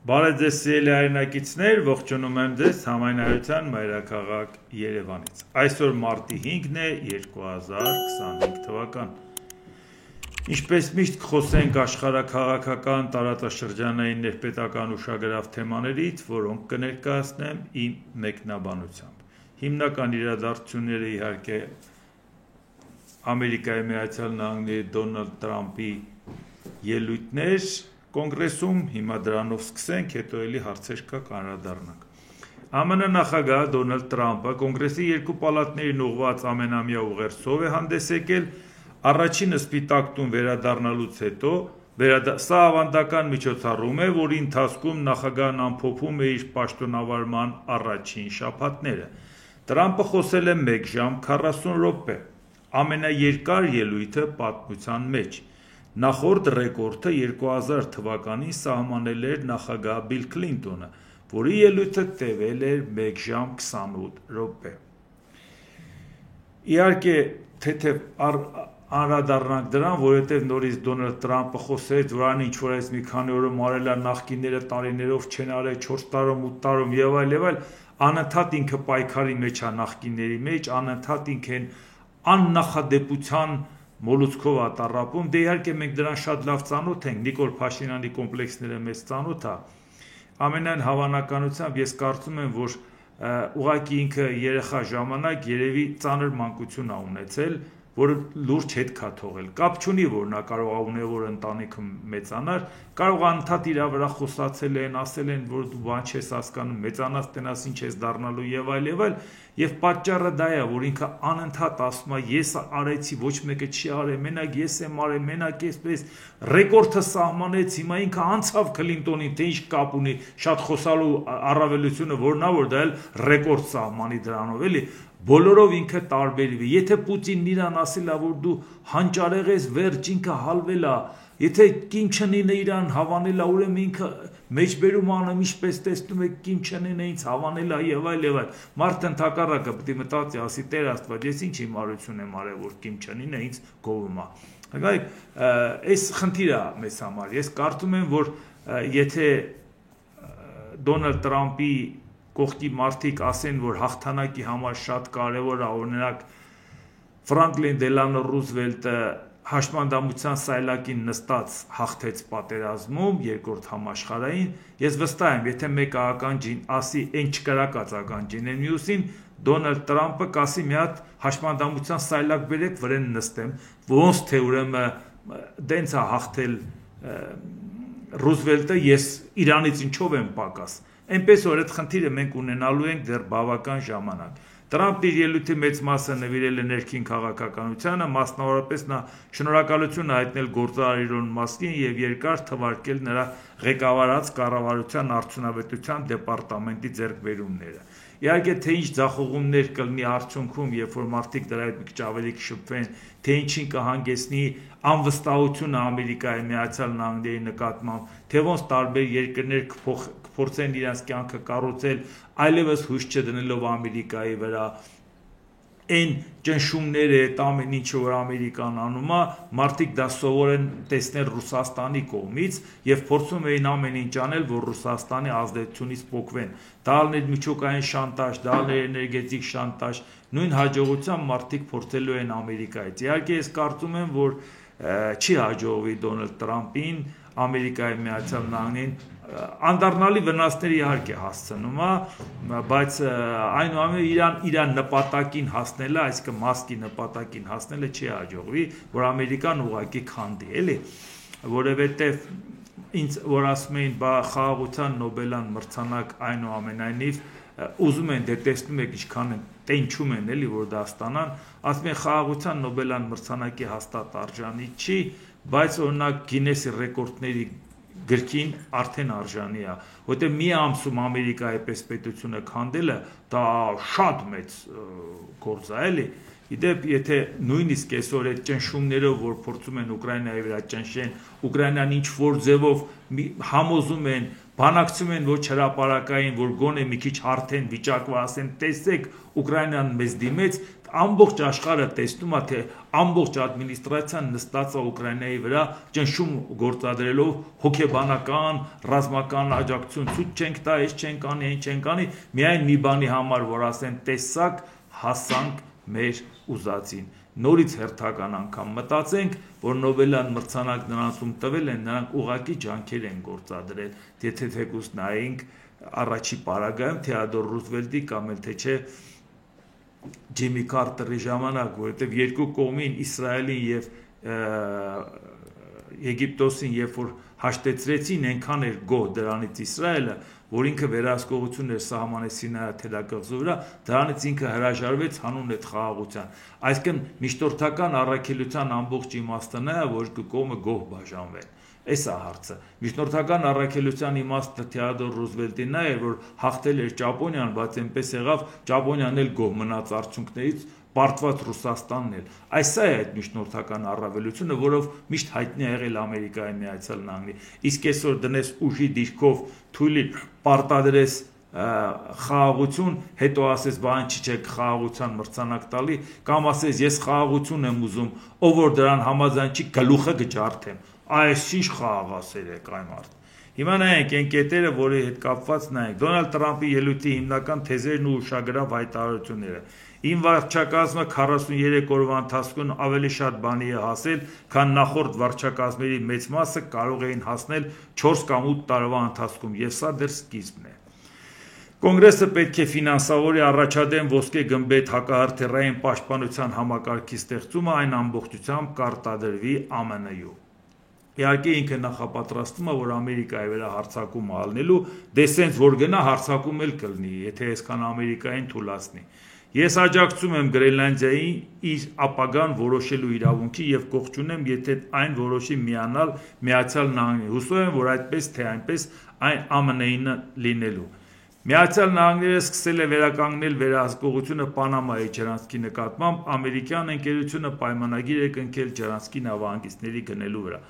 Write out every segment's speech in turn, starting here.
Բարև ձեզ սիրելի հայրենակիցներ, ողջունում եմ ձեզ համայնայության մայրաքաղաք Երևանից։ Այսօր մարտի 5-ն է 2025 թվական։ Ինչպես միշտ կխոսենք աշխարհաքաղաքական, տարածաշրջանային, ներպետական ուշագրավ թեմաներից, որոնք կներկայացնեմ իմ մեկնաբանությամբ։ Հիմնական իրադարձությունները իհարկե Ամերիկայի Միացյալ Նահանգների Դոնալդ Տրամփի ելույթներ Կոնգրեսում, հիմա դրանով սկսենք, հետո էլի հարցեր կա կանրադառնանք։ ԱՄՆ նախագահ Դոնալդ Տրամփը Կոնգրեսի երկու պալատներին ուղղված ամենամյա ուղերձով է հանդես եկել առաջինը Սպիտակ տուն վերադառնալուց հետո սա ավանդական միջոցառում է, որի ընթացքում նախագահն ամփոփում է իր պաշտոնավարման առաջին շաբաթները։ Տրամփը խոսել է 1 ժամ 40 րոպե, ամենաերկար ելույթը պատմության մեջ։ Նախորդ ռեկորդը 2000 թվականին սահմանել էր նախագահ Բիլ Քլինտոնը, որի ելույթը տևել էր 1 ժամ 28 րոպե։ Իհարկե, թեթև անդրադառնանք դրան, որովհետև նորից Դոնալդ Տրամփը խոսեց, որ այն ինչ-որ այս մի քանի օրը արել է նախկինները տարիներով չեն արել 4 տարում, 8 տարում եւ այլ, անընդհատ ինքը պայքարի մեջ է նախկինների մեջ, անընդհատ ինքն աննախադեպության մոլուցքով ատառապում, դե իհարկե մենք դրան շատ լավ ծանոթ ենք, Նիկոլ Փաշինյանի կոմպլեքսները մեզ ծանոթ է, ամենայն հավանականությամբ ես կարծում եմ, որ ուղղակի ինքը երեխա ժամանակ երևի ծանր մանկություն է ունեցել, որը լուրջ հետ կա թողել, կապ չունի, որ նա կարող է ունել, որ ընտանիքը մեծանար, կարող է անդադ իր վրա խոսացել են, ասել են, որ դու բան չես հասկանում, մեծանաց տենաս ինչ ես դառնալու եւ այլ, եւ պատճառը դա է, որ ինքը անընդհատ ասում է, ես արեցի, ոչ մեկը չի արել, մենակ ես եմ արել, մենակ էսպես ռեկորդը սահմանեց, հիմա ինքը անցավ Քլինտոնին, թե ինչ կապ ունի, շատ խոսալու առավելությունը որն է, որ դա էլ ռեկորդ սահմանի դրանով, էլի բոլորով ինքը տարբերվի, եթե Պուտինն իրան ասել է, որ դու հանճարեղ ես, վերջ ինքը հալվել է, եթե Կիմ Չեն Ինը իրան հավանել է, ուրեմն ինքը մեջբերում անում, ինչպես տեսնում եք Կիմ Չեն Ինը ինձ հավանել է եւ այլ, մարդը ընդհակառակը պետք է մտածի, ասի Տեր Աստված, ես ինչ հիմարություն եմ արել, որ Կիմ Չեն Ինը ինձ գովում է։ Այս խնդիրը մեզ համար, ես կարծում եմ, որ եթե Դոնալդ Տրամփի կողքի մարդիկ ասեն, որ հաղթանակի համար շատ կարևոր է, օրինակ Ֆրանկլին Դելանո Ռուզվելտը հաշմանդամության սայլակին նստած հաղթեց պատերազմում երկրորդ համաշխարհային, ես վստահ եմ, եթե մեկ ականջին ասի այն չկրակած ականջին են մյուսին, Դոնալդ Տրամփը կասի մի հատ հաշմանդամության սայլակ բերեք վրան նստեմ, ոնց թե ուրեմն դենց է հաղթել Ռուզվելտը, ես Իրանից ինչով եմ պակաս։ Այնպես որ այդ խնդիրը մենք ունենալու ենք դեռ բավական ժամանակ։ Տրամփն իր ելույթի մեծ մասը նվիրել է ներքին քաղաքականությանը, մասնավորապես նա շնորհակալություն հայտնել գործարար Իլոն Մասկին եւ երկար թվարկել նրա ղեկավարած կառավարության արդյունավետության դեպարտամենտի ձեռքբերումները։ Իհարկե, թե ինչ ձախողումներ կլինի արդյունքում, երբ որ մարդիկ դրա հետ մի քիչ ավելի կշփվեն, թե ինչին կհանգեցնի անվստահությունը Ամերիկայի Միացյալ Նահանգների նկատմամբ, թե ոնց տարբեր երկրներ կփորձեն իրենց կյանքը կառուցել, այլևս հույս չդնելով Ամերիկայի վրա, այն ճնշումները, այդ ամեն ինչը որ Ամերիկան անում է, մարդիկ դա սովոր են տեսնել Ռուսաստանի կողմից եւ փորձում էին ամեն ինչ անել, որ Ռուսաստանի ազդեցությունից փոկվեն։ Դա ալներ միջուկային շանտաժ, դա ալներ էներգետիկ շանտաժ, նույն հաջողությամբ մարդիկ փորձելու են Ամերիկայից։ Իհարկե ես կարծում եմ, որ չի հաջողվի Դոնալդ Տրամփին, Ամերիկայի Միացյալ Նահանգներին անդառնալի վնասներ իհարկե հասցնում է, բայց այնուամենայնիվ իրան նպատակին հասնելը, այսինքն Մասկի նպատակին հասնելը չի հաջողվի, որ Ամերիկան ուղղակի քանդի, էլի, որովհետև ինձ որ ասում էին, բա խաղաղության Նոբելյան մրցանակ այնուամենայնիվ ուզում են, դե տեսնում եք ինչքան են տենչում են, էլի, որ դա ստանան, ասում են խաղաղության Նոբելյան մրցանակի հաստատ արժանի չի, բայց օրինակ Գինեսի ռեկորդների գրքին արդեն արժանի է, որտեղ մի ամսում Ամերիկայի պես պետությունը քանդելը դա շատ մեծ գործ է, էլի։ Իդեպ, եթե նույնիսկ այսօր այդ ճնշումներով, որ փորձում են Ուկրաինայի վրա ճնշեն, Ուկրաինան ինչ որ ձևով համոզում են, բանակցում են ոչ հրապարակային, որ գոնե մի քիչ հարթեն վիճակը, ասեն տեսեք Ուկրաինան մեզ դիմեց, ամբողջ աշխարհը տեսնում է, թե ամբողջ ադմինիստրացիան նստած է Ուկրաինայի վրա ճնշում գործադրելով հոգեբանական, ռազմական աջակցություն, ցույց չենք տա, այս չենք անի, այն չենք անի, միայն մի բանի համար, որ ասեն տեսակ հասանք մեր ուզածին։ Նորից հերթական անգամ մտածենք, որ Նոբելյան մրցանակ նրանցում տվել են, նրանք ուղղակի ջանքեր են գործադրել, եթե թեկուզ նայենք առաջի պարագայում Թեոդոր Ռուզվելտի կամ էլ թե չէ Ջիմի Քարտերի ժամանակ, որովհետև երկու կողմին Իսրայելին եւ Եգիպտոսին, երբ որ հաշտեցրեցին, այնքան էր գոհ դրանից Իսրայելը, որ ինքը վերահսկողություն էր սահմանել Սինայի թերակղզու վրա, դրանից ինքը հրաժարվեց հանուն այդ խաղաղության։ Այսինքն միջնորդական առաքելության ամբողջ իմաստը նա է, որ կողմը գոհ բաժանվեն։ Այս է հարցը։ Միջնորդական առաքելության իմաստը Թեոդոր Ռուզվելտին նա էր, որ հաղթել էր Ճապոնիան, բայց այնպես եղավ Ճապոնիան էլ գոհ մնաց արդյունքներից, պարտված Ռուսաստանն էլ։ Այս է այդ միջնորդական առավելությունը, որով միշտ հայտնի է եղել Ամերիկայի Միացյալ Նահանգները։ Իսկ այսօր դնես ուժի դիրքով թույլի պարտադրես խաղաղություն, հետո ասես բան չի չեք խաղաղության մրցանակ տալի, կամ ասես ես խաղաղություն եմ ուզում, ով որ դրան համաձայն չի, գլուխը կջարդեմ։ Այս ինչ խաղաղասեր եք այ մարդ։ Հիմա նայենք այն կետերը, որի հետ կապված նայենք Դոնալդ Տրամփի ելույթի հիմնական թեզերն ու ուշագրավ հայտարարությունները։ Իմ վարչակազմը 43 օրվա ընթացքում ավելի շատ բանի է հասել, քան նախորդ վարչակազմերի մեծ մասը կարող էին հասնել 4 կամ 8 տարվա ընթացքում, եւ սա դեռ սկիզբն է։ Կոնգրեսը պետք է ֆինանսավորի առաջադեմ ոսկե գմբեթ հակահրթիռային պաշտպանության համակարգի ստեղծումը, այն ամբողջությամբ կարտադրվի ԱՄՆ-ում։ Իհարկե ինքը նախապատրաստում է, որ Ամերիկայի վրա հարձակում ալնելու, դեսենց որ գնա հարձակում էլ կլինի, եթե այսքան Ամերիկային թուլացնի։ Ես աջակցում եմ Գրենլանդիայի իր ապագան որոշելու իրավունքի եւ կողջունեմ, եթե այն որոշի միանալ Միացյալ Նահանգներին։ Հուսով եմ, որ այդպես թե այնպես այն ԱՄՆ-ին լինելու։ Միացյալ Նահանգները սկսել է վերականգնել վերահսկողությունը Պանամայի ջրանցքի նկատմամբ, ամերիկյան ընկերությունը պայմանագիր է կնքել ջրանցքի նավահանգիստների գնելու վրա։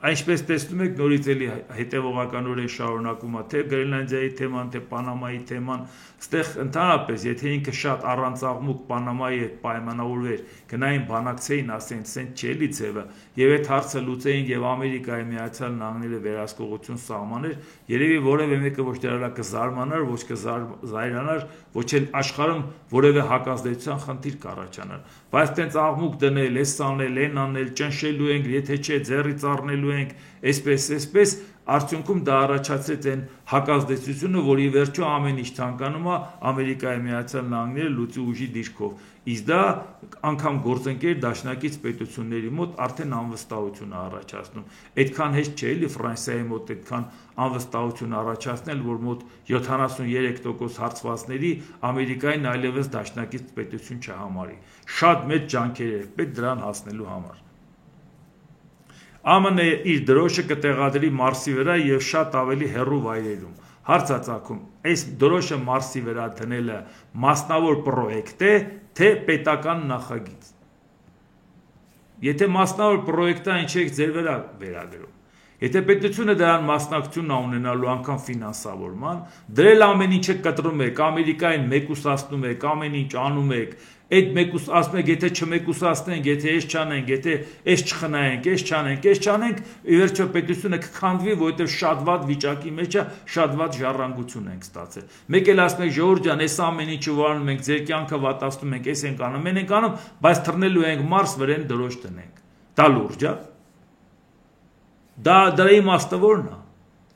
Այսպես տեսնում եք, նորից էլի հետևողականորեն շարունակում է թե Գրենլանդիայի թեման, թե Պանամայի թեման, ստեղ ընդհանրապես, եթե ինքը շատ առանց աղմուկ Պանամայի հետ պայմանավորվեր, գնային բանակցեին, ասեն, սենց չէ էլի ձևը, եւ այդ հարցը լուծեին եւ Ամերիկայի Միացյալ Նահանգները վերահսկողություն սահմաներ, երևի որևէ մեկը ոչ դրա կզարմանար, ոչ կզայրանար, ոչ էլ աշխարհում որևէ հակազդեցության խնդիր կառաջանար։ Բայց տենց աղմուկ դնել, էս անել, այն անել, ճնշելու ենք, եթե չէ ձեռից առնելու ենք, այսպես, արդյունքում դա առաջացրեց այն հակազդեցությունը, որ ի վերջո ամեն ինչ ցանկանում է Ամերիկայի Միացյալ Նահանգները լուծի ուժի դիրքով։ Իսկ դա անգամ գործընկեր դաշնակից պետությունների մոտ արդեն անվստահություն է առաջացնում։ Այդքան հեշտ չէ էլի Ֆրանսիայի մոտ այդքան անվստահություն առաջացնել, որ մոտ 73% հարցվածների Ամերիկային այլևս դաշնակից պետություն չհամարի։ Շատ մեծ ջանքեր է պետք դրան հասնելու համար։ ԱՄՆ-ը իր դրոշը կտեղադրի Մարսի վրա եւ շատ ավելի հեռու վայրերում։ Հարց է ծագում, այս դրոշը Մարսի վրա դնելը մասնավոր պրոյեկտ է, թե պետական նախագիծ։ Եթե մասնավոր պրոյեկտ է, ինչ եք ձեր վրա վերագրում։ Եթե պետությունը դրան մասնակցություն ունենալու անգամ ֆինանսավորման, դրել ամեն ինչը կտրում եք, Ամերիկային մեկուսացնում եք, ամեն ինչ անում եք, այդ մեկուս ասում եք, եթե չմեկուսացնենք, եթե այս չանենք, եթե այս չխնայենք, այս չանենք, ի վերջո պետությունը կքանդվի, որովհետև շատ վատ վիճակի մեջ է, շատ վատ ժառանգություն ենք ստացել։ Մեկ էլ ասում եք, Ժողովուրդ ջան, այս ամեն ինչը վարանում ենք, ձեր կյանքը վատացնում ենք, այս ենք անում, մենք ենք անում, բայց թռնելու ենք Մարս, վրան դրոշ տնենք։ Դա լուրջ է։ Դա դրա իմաստը ո՞րն է։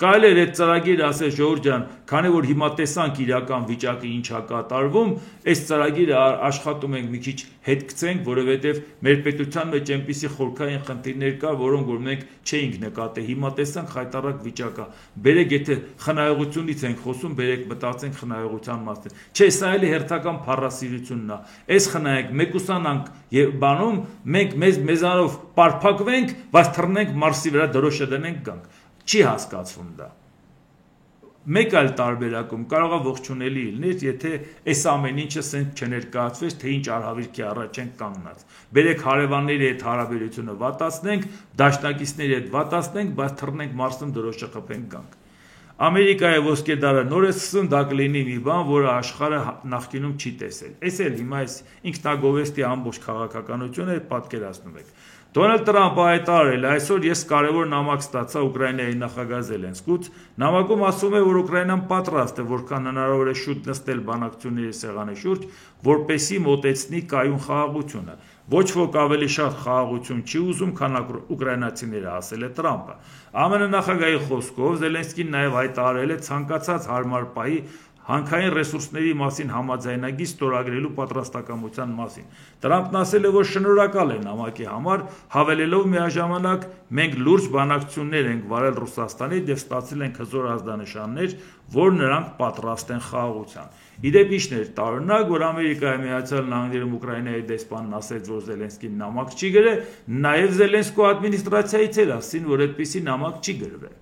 Կարելի է այդ ծրագիրը ասել Ժողովուրդ ջան, քանի որ հիմա տեսանք իրական վիճակը ինչ է կատարվում, այս ծրագիրը աշխատում ենք մի քիչ հետ գցենք, որովհետև մեր պետության մեջ այնպիսի խորքային խնդիրներ կա, որոնք որ մենք չէինք նկատել։ Հիմա տեսանք խայտարակ վիճակ է։ Բերեք, եթե խնայողությունից ենք խոսում, բերեք մտածենք խնայողության մասին։ Չէ, սա էլի հերթական փառասիրությունն է։ Այս խնայեք, մեկուսանանք եւ բանում, մենք մեզանով պարփակվենք, բայց թռնենք Մարսի վրա դրոշը դնենք գանք։ Չի հասկացվում դա։ Մեկ այլ տարբերակում կարող է ողջունելի լիներ, եթե այս ամեն ինչը սենց չներկայացվեր, թե ինչ արհավիրքի առաջ ենք կանգնած։ Բերեք հարևանների հետ հարաբերությունը վատացնենք, դաշնակիցների հետ վատացնենք, բայց թռնենք Մարսում դրոշը խփենք գանք։ Ամերիկայի ոսկե դարը նոր է սկսում, դա կլինի մի բան, որը աշխարհը նախկինում չի տեսել։ Էս էլ հիմա այս ինքնագովեստի ամբողջ քաղաքականությունը պատկերացնում եք։ Դոնալդ Տրամպը հայտարարել է այսօր ես կարևոր նամակ ստացա Ուկրաինայի նախագահ Զելենսկուց, նամակում ասում է, որ Ուկրաինան պատրաստ է որքան հնարավոր է շուտ նստել բանակցությունների սեղանի շուրջ, որպեսզի մոտեցնի կայուն խաղաղությունը։ Ոչ ոք ավելի շատ խաղաղություն չի ուզում, քան ուկրաինացիները, ասել է Տրամպը։ ԱՄՆ նախագահի խոսքով Զելենսկին նաև հայտարարել է ցանկացած հարմար պահի հանքային ռեսուրսների մասին համաձայնագիր ստորագրելու պատրաստակամության մասին։ Տրամպն ասել է, որ շնորհակալ է նամակի համար, հավելելով միաժամանակ մենք լուրջ բանակցություններ ենք վարել Ռուսաստանի հետ եւ ստացել ենք հզոր ազդանշաններ, որ նրանք պատրաստ են խաղաղության։ Իդեպ իջներ տարօրինակ, որ Ամերիկայի Միացյալ Նահանգներում Ուկրաինայի դեսպանն ասեց, որ Զելենսկին նամակ չի գրել, նաև Զելենսկու ադմինիստրացիայից էլ ասին, որ այդպիսի նամակ չի գրվել։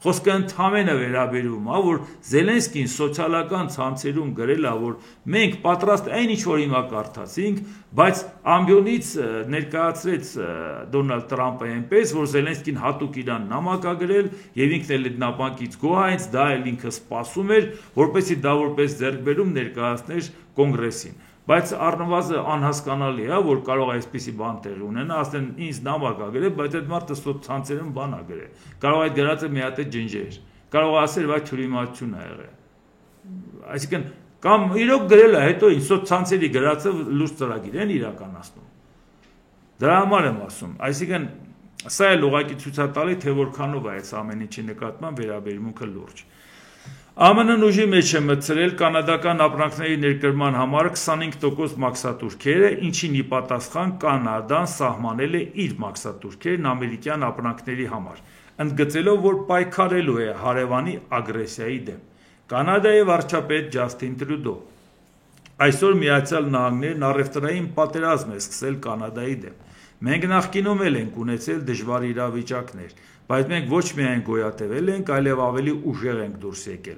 Խոսքը ընդհանրապես վերաբերում է, որ Զելենսկին սոցիալական ցանցերում գրել է, որ մենք պատրաստ այն ինչ որ հիմա կարդացինք, բայց ամբիոնից ներկայացրեց Դոնալդ Տրամպը այնպես, որ Զելենսկին հատուկ իրան նամակ ա գրել եւ ինքն էլ այդ նամակից գոհ է, դա էլ ինքը սպասում էր, որպեսզի դա որպես ձեռքբերում ներկայացներ կոնգրեսին։ Բայց առնվազն անհասկանալի է, որ կարող է այսպիսի բան տեղի ունենա, ասեն ինձ նամակ ա գրել, բայց այդ մարդը ցանցերում բան ա գրել։ Կարող է այդ գրածը մի հատ ջնջեր։ Կարող է ասել, բայց թյուրիմացություն ա եղել։ Այսինքն կամ իրոք գրել է, հետո ցանցերի գրածը լուրջ ծրագիր են իրականացնում։ Դրա համար եմ ասում, այսինքն սա էլ ուղղակի ցույց է տալի, թե որքանով է այս ամեն ինչի նկատմամբ վերաբերմունքը լուրջ։ ԱՄՆ-ն ուժի մեջ է մտցրել կանադական ապրանքների ներկրման համար 25% մաքսատուրքերը, ինչին ի պատասխան Կանադան սահմանել է իր մաքսատուրքերն ամերիկյան ապրանքների համար, ընդգծելով, որ պայքարելու է հարևանի ագրեսիայի դեմ։ Կանադայի վարչապետ Ջասթին Տրյուդո այսօր Միացյալ Նահանգներն առևտրային պատերազմ է սկսել Կանադայի դեմ։ Մենք նախկինում էլ ենք ունեցել դժվար իրավիճակներ, բայց մենք ոչ միայն գոյատևել ենք, այլև ավելի ուժեղ ենք դուրս եկել,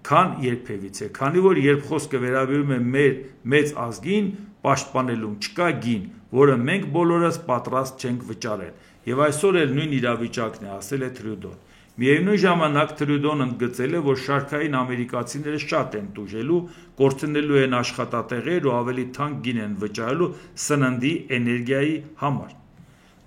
քան երբևիցե, քանի որ երբ խոսքը վերաբերում է մեր մեծ ազգին, պաշտպանելուն չկա գին, որը մենք բոլորս պատրաստ չենք վճարել, եւ այսօր էլ նույն իրավիճակն է, ասել է Տրյուդոն։ Միևնույն ժամանակ Տրյուդոն ընդգծել է, որ շարքային ամերիկացիները շատ են տուժելու, կորցնելու են աշխատատեղեր ու ավելի թանկ գին են վճարելու սննդի, էներգիայի համար։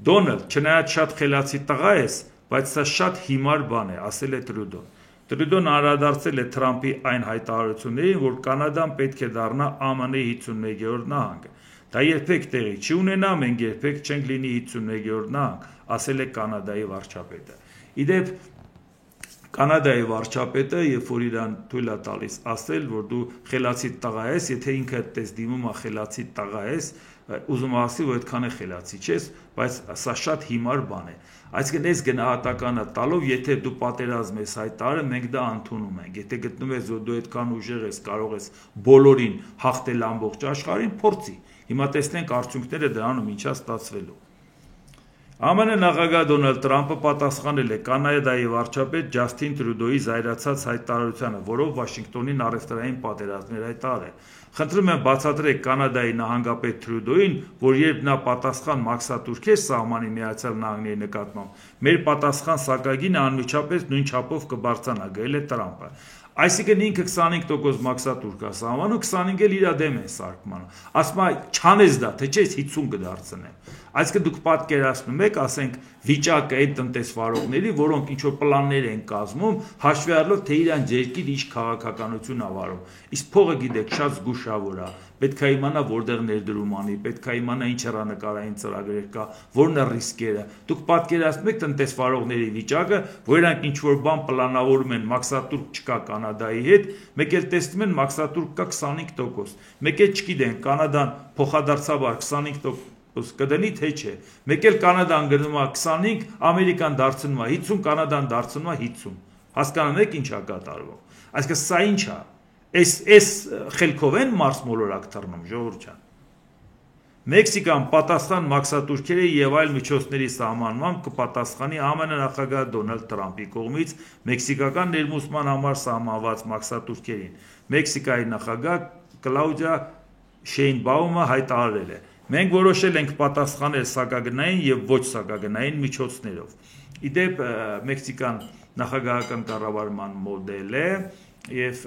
Դոնալդ, չնայած շատ խելացի տղա ես, բայց սա շատ հիմար բան է, ասել է Տրյուդոն։ Տրյուդոն անդրադարձել է Թրամփի այն հայտարարություններին, որ Կանադան պետք է դառնա ԱՄՆ-ի 51-րդ նահանգը։ Դա երբեք տեղի չի ունենա, մենք երբեք չենք լինի 51-րդ նահանգ, ասել է Կանադայի վարչապետը։ Իդեպ Կանադայի վարչապետը, երբ որ իրան թույլ է տալիս ասել, որ դու խելացի տղա ես, եթե ինքը այդպես դիմում է խելացի տղա ես, ուզում ասի, որ այդքան է խելացի չես, բայց սա շատ հիմար բան է։ Այսինքն այս գնահատականը տալով, եթե դու պատերազմ ես հայտարարը, մենք դա ընդունում ենք։ Եթե գտնում ես, որ դու այդքան ուժեղ ես, կարող ես բոլորին հաղթել ամբողջ աշխարհին, փորձի։ Հիմա տեսնենք արդյունքները դրանում ինչա ստացվելու։ ԱՄՆ նախագահ Դոնալդ Տրամպը պատասխանել է Կանադայի վարչապետ Ջասթին Տրյուդոյի զայրացած հայտարարությանը, որով Վաշինգտոնին առևտրային պատերազմներ հայտարարել։ Խնդրում եմ բացատրեք Կանադայի նահանգապետ Տրյուդոյին, որ երբ նա պատասխան մաքսատուրքեր սահմանի Միացյալ Նահանգների նկատմամբ, մեր պատասխան սակագինը անմիջապես նույն չափով կբարձրանա, գրել է Տրամպը։ Այսինքն ինքը 25% մաքսատուրք է սահմանում, 25 էլ իր դեմ է սարքմանը։ Ասում է, չանես դա, թե չէ 50 կդարձնեմ։ Այսինքն դուք պատկերացնում եք, ասենք, վիճակը այդ տնտեսվարողների, որոնք ինչ որ պլաններ են կազմում, հաշվի առնելով, թե իրանց երկիր ինչ քաղաքականություն ա վարում։ Իսկ փողը գիտեք, շատ զգուշավոր է։ Պետք է իմանա որտեղ ներդրում անի, պետք է իմանա ինչ հեռանկարային ծրագրեր կա, որն է ռիսկերը։ Դուք պատկերացնում եք տնտեսվարողների վիճակը, որ իրանք ինչ որ բան պլանավորում են, մաքսատուրք չկա Կանադայի հետ, մեկ էլ տեսնում են մաքսատուրք կա 25%։ Մեկ էլ չգիտեն, Կանադան փոխադարձաբար 25% կդնի թե չէ։ Մեկ էլ Կանադան գնում է 25, Ամերիկան դարձնում է 50, Կանադան դարձնում է 50։ Հասկանում եք ինչ է կատարվում։ Այսինքն սա ինչ է։ Այս խելքով են Մարս մոլորակ թռնում, ժողովուրդ ջան։ Մեքսիկան պատասխան մաքսատուրքերի եւ այլ միջոցների սահմանմամբ կպատասխանի ԱՄՆ նախագահ Դոնալդ Տրամփի կողմից մեքսիկական ներմուծման համար սահմանված մաքսատուրքերին։ Մեքսիկայի նախագահ Կլաուդիա Շեյնբաումը հայտարարել է. Մենք որոշել ենք պատասխանել սակագնային եւ ոչ սակագնային միջոցներով։ Իդեպ Մեքսիկան նախագահական կառավարման մոդել է եւ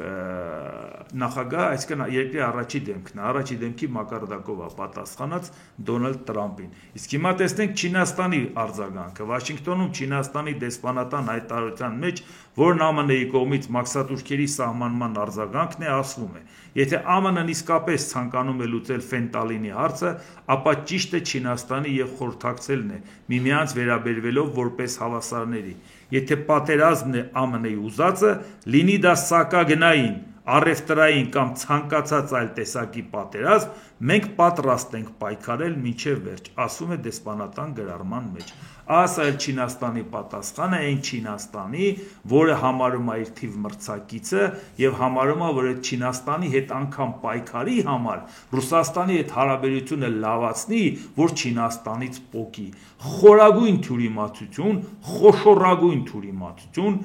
նախագահ, այսինքն երկրի առաջի դեմքն է, առաջի դեմքի մակարդակով է պատասխանած Դոնալդ Տրամփին։ Իսկ հիմա տեսնենք Չինաստանի արձագանքը։ Վաշինգտոնում Չինաստանի դեսպանատան հայտարարության մեջ, որն ԱՄՆ-ի կողմից մաքսատուրքերի սահմանման արձագանքն է, ասվում է. եթե ԱՄՆ-ն իսկապես ցանկանում է լուծել ֆենտալինի հարցը, ապա ճիշտը Չինաստանի եւ խորհրդակցելն է, միմյանց վերաբերվելով որպես հավասարների։ Եթե պատերազմն է ԱՄՆ-ի ուզածը, լինի դա սակագնային, առևտրային կամ ցանկացած այլ տեսակի պատերազմ, մենք պատրաստ ենք պայքարել մինչև վերջ, ասում է դեսպանատան գրառման մեջ։ Ասա էլ Չինաստանի պատասխանը այն Չինաստանի, որը համարում է իր թիվ մրցակիցը եւ համարում է, որ այդ Չինաստանի հետ անգամ պայքարի համար Ռուսաստանի հետ հարաբերությունը լավացնի, որ Չինաստանից պոկի։ Խորագույն թյուրիմացություն, խոշորագույն թյուրիմացություն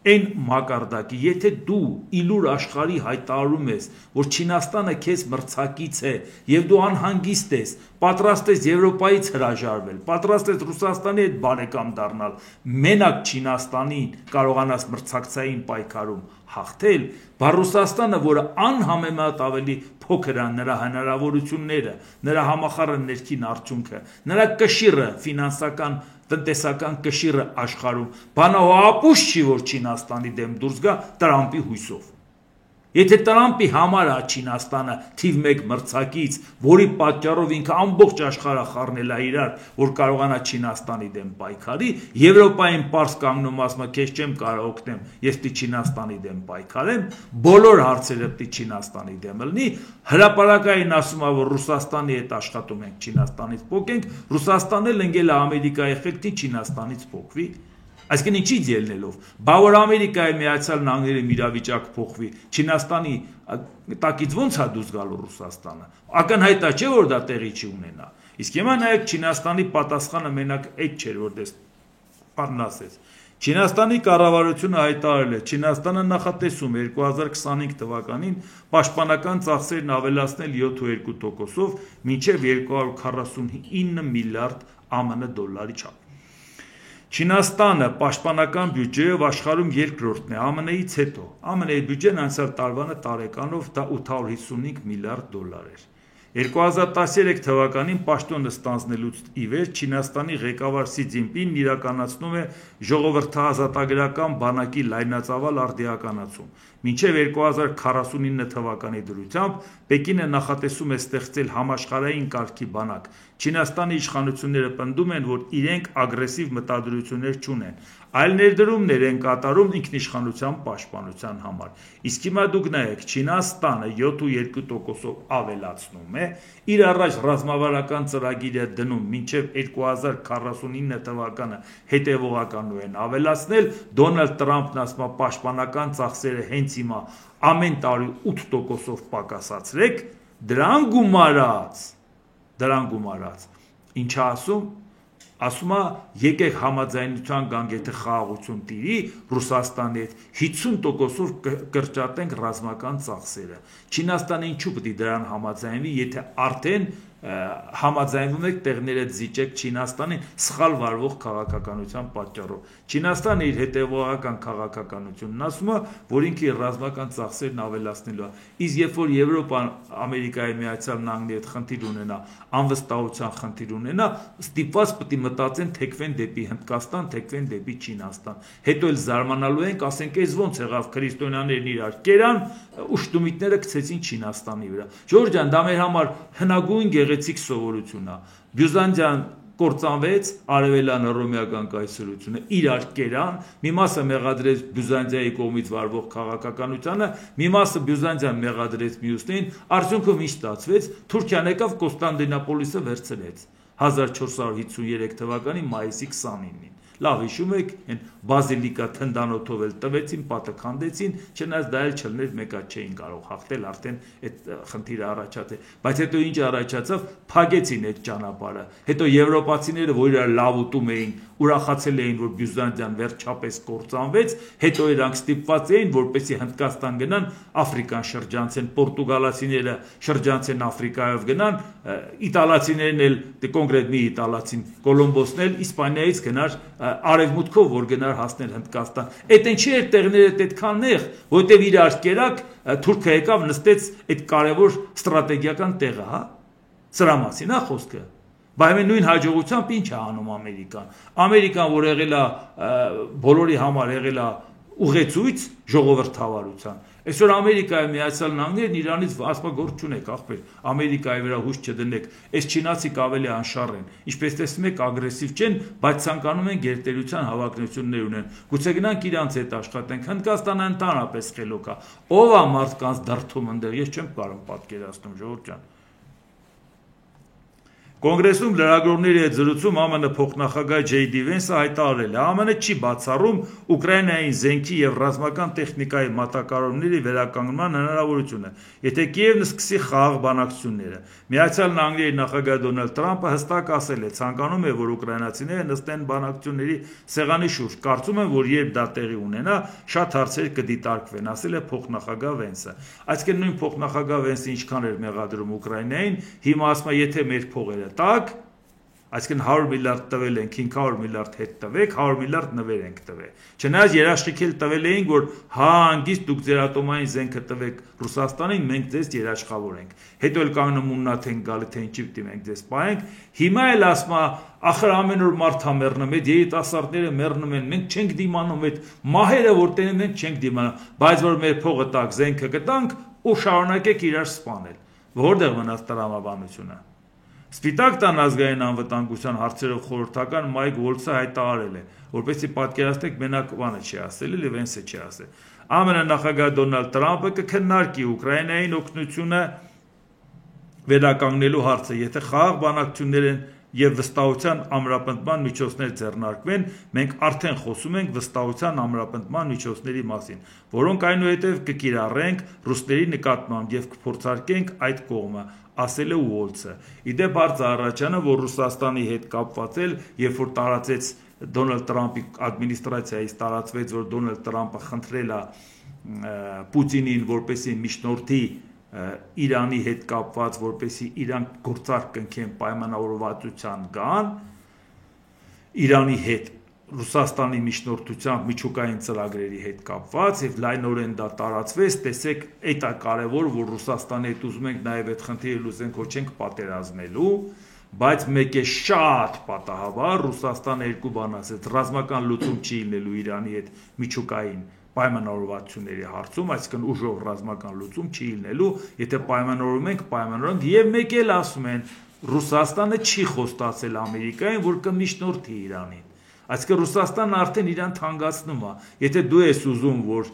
այն մակարդակի, եթե դու իլուր աշխարհի հայտարարում ես, որ Չինաստանը քեզ մրցակից է եւ դու անհանգիստ ես, պատրաստ ես Եվրոպայից հրաժարվել, պատրաստ ես Ռուսաստանի հետ բարեկամ դառնալ, մենակ Չինաստանին կարողանաս մրցակցային պայքարում հաղթել, բա Ռուսաստանը, որը անհամեմատ ավելի փոքր է, նրա հնարավորությունները, նրա համախառն ներքին արդյունքը, նրա կշիռը, ֆինանսական տնտեսական կշիռը աշխարհում, բանահապուշ չի, որ Չինաստանի դեմ դուրս գա Տրամփի հույսով։ Եթե Տրամփի համար է Չինաստանը թիվ 1 մրցակից, որի պատճառով ինքը ամբողջ աշխարհը խառնել է իրար, որ կարողանա Չինաստանի դեմ պայքարի, Եվրոպային պարզ կանգնում ասում է, քեզ չեմ կարող օգնեմ, ես պիտի Չինաստանի դեմ պայքարեմ, բոլոր հարցերը պիտի Չինաստանի դեմ լինի, հրապարակային ասում է, որ Ռուսաստանի հետ աշխատում ենք, Չինաստանից փոխենք, Ռուսաստանն էլ ընկել է Ամերիկայի խելքին Չինաստանից փոխվի։ Այսինքն ինչից ելնելով, բա որ Ամերիկայի Միացյալ Նահանգների իրավիճակ փոխվի, Չինաստանի տակից ո՞նց է դուրս գալու Ռուսաստանը։ Ակնհայտ է, չէ՞ որ դա տեղի չի ունենա։ Իսկ հիմա նայեք Չինաստանի պատասխանը մենակ այդ չէր, որ դες առնասեց։ Չինաստանի կառավարությունը հայտարարել է, Չինաստանը նախատեսում 2025 թվականին պաշտպանական ծախսերն ավելացնել 7.2%-ով մինչև 249 միլիարդ ԱՄՆ դոլարի չափ։ Չինաստանը պաշտպանական բյուջեով աշխարհում երկրորդն է ԱՄՆ-ից հետո։ ԱՄՆ-ի բյուջեն անցյալ տարվանը տարեկանով դա 855 միլիարդ դոլար էր։ 2013 թվականին պաշտոնը ստանձնելուց ի վեր Չինաստանի ղեկավար Սի Ցզինպինն իրականացնում է ժողովրդաազատագրական բանակի լայնածավալ արդիականացում։ Մինչև 2049 թվականի դրությամբ Պեկինը նախատեսում է ստեղծել համաշխարհային կարգի բանակ։ Չինաստանի իշխանությունները պնդում են, որ իրենք ագրեսիվ մտադրություններ չունեն, այլ ներդրումներ են կատարում ինքնիշխանության պաշտպանության համար։ Իսկ հիմա դուք նայեք, Չինաստանը 7.2%-ով ավելացնում է, իր առաջ ռազմավարական ծրագիր է դնում մինչև 2049 թվականը հետևողականորեն ավելացնել, Դոնալդ Տրամփն ասում է պաշտպանական ծախսերը հենց հիմա ամեն տարի 8%-ով պակասացրեք, դրան գումարած, ինչա ասում, ասում է եկեք համաձայնության գանք, եթե խաղաղություն տիրի Ռուսաստանի հետ 50%-ով կրճատենք ռազմական ծախսերը։ Չինաստանը ինչու պետք է դրան համաձայնվի, եթե արդեն համաձայնվում եք տեղները զիջեք Չինաստանին սխալ վարվող քաղաքականության պատճառով։ Չինաստանը իր հետևողական քաղաքականությունն ասում է, որ ինքը իր ռազմական ծախսերն ավելացնելու է։ Իսկ երբ որ Եվրոպան Ամերիկայի Միացյալ Նահանգների հետ խնդիր ունենա, անվստահության խնդիր ունենա, ստիպված պետք է մտածեն թեքվեն դեպի Հնդկաստան, թեքվեն դեպի Չինաստան։ Հետո էլ զարմանալու ենք, ասենք, այս ոնց եղավ քրիստոնյաներն իրար կերան, ուշտումիտները գցեցին Չինաստանի վրա։ Ժորժ ջան, դա մեր համար հնագույն գեղեցիկ սովորություն է։ Բյուզանդիան կործանվեց, արևելյան հռոմեական կայսրությունը իրար կերան, մի մասը մեղադրեց Բյուզանդիայի կողմից վարվող քաղաքականությանը, մի մասը Բյուզանդիան մեղադրեց մյուսներին, արդյունքում ինչ ստացվեց, Թուրքիան եկավ Կոստանդինապոլիսը վերցրեց 1453 թվականի մայիսի 29-ին։ Լավ հիշում եք, այն բազիլիկա թնդանոթով էլ տվեցին, պատը քանդեցին, չնայած դա էլ չլներ, մեկա չէին կարող հաղթել, արդեն այդ խնդիրը առաջացել։ Բայց հետո ինչ առաջացավ, փակեցին այդ ճանապարհը։ Հետո եվրոպացիները, որ իրար լավ ուտում էին, ուրախացել էին, որ Բյուզանդիան վերջապես կործանվեց, հետո իրանք ստիպված էին, որպեսզի Հնդկաստան գնան, Աֆրիկան շրջանցեն, պորտուգալացիները շրջանցեն Աֆրիկայով գնան, իտալացիներն էլ, կոնկրետ մի իտալացին, Կոլոմբոսն էլ Իսպանիայից գնար արևմուտքով որ գնար հասնել Հնդկաստան։ Այդ ինչի էր տեղները այդքան նեղ, որտեվ իրար կերակ Թուրքիա եկավ նստեց այդ կարևոր ստրատեգիական տեղը, հա։ Սրա մասին է խոսքը։ Բայց նույն հաջողությամբ ինչ է անում Ամերիկան։ Ամերիկան, որ եղել է բոլորի համար եղել է ուղեցույց ժողովրդավարության։ Այսօր Ամերիկայի Միացյալ Նահանգներն Իրանից ասում գործ չունեք, ախպեր, Ամերիկայի վրա հույս չդնեք, այս չինացիք ավելի անշարժ են, ինչպես տեսնում եք ագրեսիվ չեն, բայց ցանկանում են գերտերության հավակնություններ ունեն։ Գուցե գնանք իրանց հետ աշխատենք, Հնդկաստանը ընդհանրապես խելոք է, ով է մարդկանց դրդում ընդեղ, ես չեմ կարող պատկերացնում, ժողովուրդ ջան։ Կոնգրեսում լրագրողների հետ զրույցում ԱՄՆ փոխնախագահ Ջեյ Դի Վենսը հայտարարել է. ԱՄՆ չի բացառում Ուկրաինային զենքի եւ ռազմական տեխնիկայի մատակարարումների վերականգնման հնարավորությունը, եթե Կիևն սկսի խաղաղ բանակցությունները։ Միացյալ Նահանգների նախագահ Դոնալդ Թրամփը հստակ ասել է, ցանկանում է, որ ուկրաինացիները նստեն բանակցությունների սեղանի շուրջ։ Կարծում եմ, որ երբ դա տեղի ունենա, շատ հարցեր կդիտարկվեն, ասել է փոխնախագահ Վենսը։ Այսինքն նույն փոխնախագահ Վենսը ինչքան էր մեղադրում Ուկրաինային, հիմա ասում է, եթե մեր փողերը տակ, այսինքն 100 միլիարդ տվել ենք, 500 միլիարդ հետ տվեք, 100 միլիարդ նվեր ենք տվել։ Չնայած երաշխիքել տվել էին, որ հանգիստ դուք ձեր ատոմային զենքը տվեք Ռուսաստանին, մենք ձեզ երաշխավորենք։ Հետո էլ կանգնում ուննաթ ենք գալի, թե ինչի պիտի մենք ձեզ պահենք։ Հիմա էլ ասում է, ախր ամեն օր մարդ է մեռնում, այդ երիտասարդները մեռնում են, մենք չենք դիմանում այդ մահերը, որ տենում ենք, չենք դիմանում, բայց որ մեր փողը տակ, զենքը կտանք ու շարունակեք իրար սպանել։ Որտեղ մնաց տրամաբանությունը։ Սպիտակ տան ազգային անվտանգության հարցերով խորհրդական Մայք Ուոլցը հայտարարել է, որպեսզի պատկերացնեք մենակ բանը չի ասել, էլ Վենսը չի ասել։ ԱՄՆ նախագահ Դոնալդ Թրամփը կքննարկի Ուկրաինային օգնությունը վերականգնելու հարցը, եթե խաղաղ բանակցություններ են եւ վստահության ամրապնդման միջոցներ ձեռնարկվեն, մենք արդեն խոսում ենք վստահության ամրապնդման միջոցների մասին, որոնք այնուհետև կկիրառենք ռուսների նկատմամբ եւ կփորձարկենք այդ կողմը, ասել է Ուոլցը։ Իդեպ հարց առաջանը, որ Ռուսաստանի հետ կապված էլ, երբ որ տարածեց Դոնալդ Թրամփի ադմինիստրացիայից տարածվեց, որ Դոնալդ Թրամփը խնդրել է Պուտինին, որպեսզի միջնորդի Իրանի հետ կապված, որպեսզի Իրան գործարք կնքեն պայմանավորվածության գան, Իրանի հետ Ռուսաստանի միջնորդությամբ միջուկային ծրագրերի հետ կապված եւ լայնորեն դա տարածվեց, տեսեք, այդ է կարեւոր, որ Ռուսաստանի հետ ուզում ենք նաեւ այդ խնդիրը լուծենք, ոչ ենք պատերազմելու, բայց մեկ է շատ պատահաբար Ռուսաստանը երկու բան ասեց, ռազմական լուծում չի լինելու Իրանի հետ միջուկային պայմանավորվածությունների հարցում, այսինքն ուժով ռազմական լուծում չի լինելու, եթե պայմանավորում ենք, պայմանավորենք եւ մեկ էլ ասում են Ռուսաստանը չի խոստացել Ամերիկային, որ կմիջնորդի Իրանին։ Այսինքն Ռուսաստանն արդեն իրան թանկացնում է։ Եթե դու ես ուզում, որ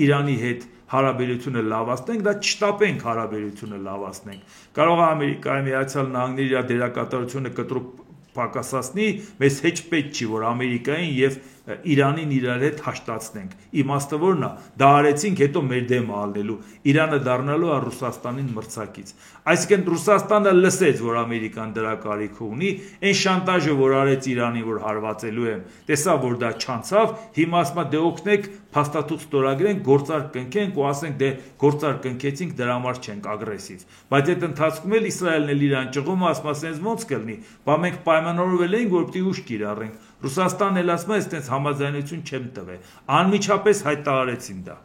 Իրանի հետ հարաբերությունը լավացնենք, դա չշտապենք հարաբերությունը լավացնենք։ Կարող է Ամերիկայի Միացյալ Նահանգների իր դերակատարությունը կտրուկ պակասացնի, մեզ հեչ պետք չի, որ Ամերիկային եւ Իրանին իրար հետ հաշտացնենք։ Իմաստը որն է, դա արեցինք, հետո մեր դեմը ալնելու, Իրանը դառնալու է Ռուսաստանին մրցակից։ Այսինքն Ռուսաստանը լսեց, որ Ամերիկան դրա կարիքը ունի, այն շանտաժը, որ արեց Իրանին, որ հարվածելու եմ, տեսավ, որ դա չանցավ, հիմա ասում է դե օգնեք, փաստաթուղթ ստորագրենք, գործարք կնքենք ու ասենք դե գործարք կնքեցինք, դրա համար չենք ագրեսիվ։ Բայց այդ ընթացքում էլ Իսրայելն էլ Իրան ճղում, ասում է, ասենց ոնց կլինի, բա մենք պայմանավորվել ենք, որ պիտի ուժ կիրառենք։ Ռուսաստանն էլ ասում է, այստենց համաձայնություն չեմ տվել։ Անմիջապես հայտարարեցին դա։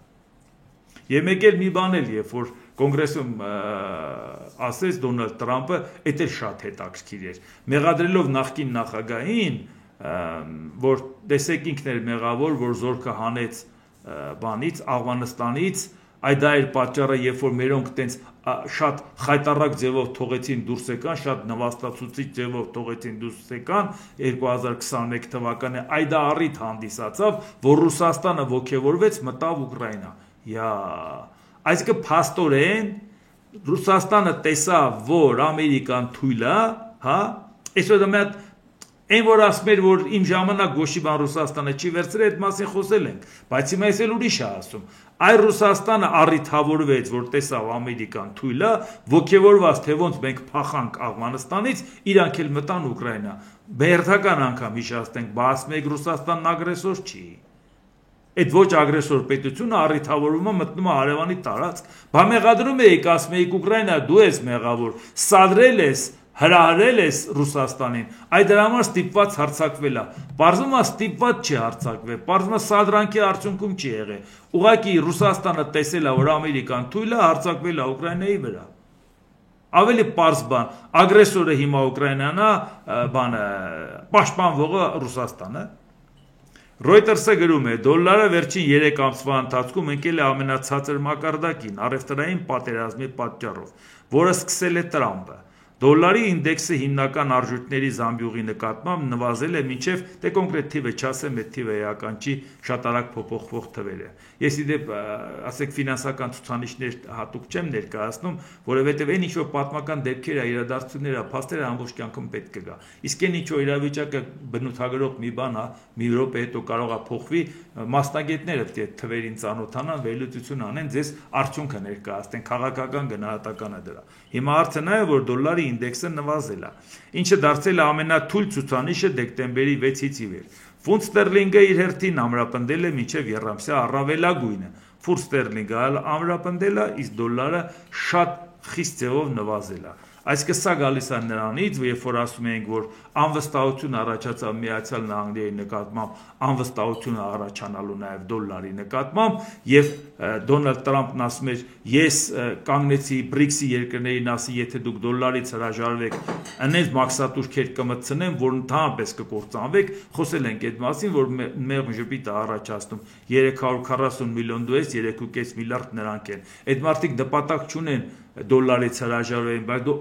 Եվ մեկ էլ մի բան էլ, երբ որ կոնգրեսում ասեց Դոնալդ Թրամփը, դա էլ շատ հետաքրքիր էր։ Մեղադրելով նախկին նախագահին, որ տեսեք ինքն էր մեղավոր, որ զորքը հանեց բանից, Աֆղանստանից, այդ դա էր պատճառը, երբ որ մերոնք տենց շատ խայտառակ ձևով թողեցին դուրս եկան, շատ նվաստացուցիչ ձևով թողեցին դուրս եկան 2021 թվականի, այդ դա առիթ հանդիսացավ, որ Ռուսաստանը ոգևորվեց, մտավ Ուկրաինա։ Այսինքն փաստորեն Ռուսաստանը տեսավ, որ Ամերիկան թույլ է, հա, այսօր դա Այն որ ասում էր, որ իմ ժամանակ գոշի բան Ռուսաստանը չի վերցրել, այդ մասին խոսել ենք, բայց հիմա ես էլ ուրիշ է ասում։ Այ Ռուսաստանը առիթավորվեց, որ տեսավ Ամերիկան թույլ է, ոգևորված թե ոնց մենք փախանք Աֆղանստանից, իրանք էլ մտան Ուկրաինա։ Բերդական անգամ հիշացնենք, բայց մեկ Ռուսաստանն ագրեսոր չի։ Այդ ոչ ագրեսոր պետությունը առիթավորվում է մտնում է հարևանի տարածք։ Բա մեղադրում եք, ասում եք Ուկրաինա, դու ես մեղավոր, սադրել ես հրահրել ես Ռուսաստանին, այդ դրա համար ստիպված հարձակվել է։ Պարզվում է ստիպված չի հարձակվել, պարզվում է սադրանքի արդյունքում չի եղել։ Ուղղակի Ռուսաստանը տեսել է, որ Ամերիկան թույլ է, հարձակվել է Ուկրաինայի վրա։ Ավելի պարզ բան, ագրեսորը հիմա Ուկրաինան է, պաշտպանվողը Ռուսաստանը։ Reuters-ը գրում է, դոլարը վերջին 3 ամսվա ընթացքում ընկել է ամենացածր մակարդակին առևտրային պատերազմի պատճառով, որը սկսել է Տրամպը։ Դոլարի ինդեքսը հիմնական արժույթների զամբյուղի նկատմամբ նվազել է մինչև, դե կոնկրետ թիվը չասեմ, այդ թիվը էական չի, շատ արագ փոփոխվող թվեր է։ Ես իդեպ, ասեք, ֆինանսական ցուցանիշներ հատուկ չեմ ներկայացնում, որովհետև այն ինչ-որ պատմական դեպքերը, իրադարձությունները, փաստերը ամբողջ կյանքում պետք է գա։ Իսկ այն ինչ-որ իրավիճակը բնութագրող մի բան է, մի րոպե հետո կարող է փոխվի, մասնագետները պետք է թվերին ծանոթանան, վերլուծություն անեն, ձեզ արդյունքը ներկայացնեն, քաղաքական գնահատականը դրա։ Հիմա հարցը նա է, որ դոլարի ինդեքսը նվազել է, ինչը դարձել է ամենաթույլ ցուցանիշը դեկտեմբերի 6-ից ի վեր։ Ֆունտ ստերլինգը իր հերթին ամրապնդել է մինչև եռամսյա առավելագույնը։ Ֆունտ ստերլինգը ամրապնդել է, իսկ դոլարը շատ խիստ ձևով նվազել է։ Այսինքն սա գալիս է նրանից, երբ որ ասում ենք, որ անվստահություն առաջացավ Միացյալ Նահանգների նկատմամբ, անվստահություն առաջանալու նաև դոլարի նկատմամբ, եւ Դոնալդ Տրամփն ասում էր, ես կանգնեցի BRICS-ի երկրներին, ասի, եթե դուք դոլարից հրաժարվեք, այնպես մաքսատուրքեր կմտցնեմ, որ ընդհանրապես կկործանվեք, խոսել ենք այդ մասին, որ մեղմ ժպիտ է առաջացնում 340 միլիոն դուես, 3.5 միլիարդ նրանք են։ Այդ մարդիկ նպատակ չունեն դոլարից հրաժարվեն, բայց դու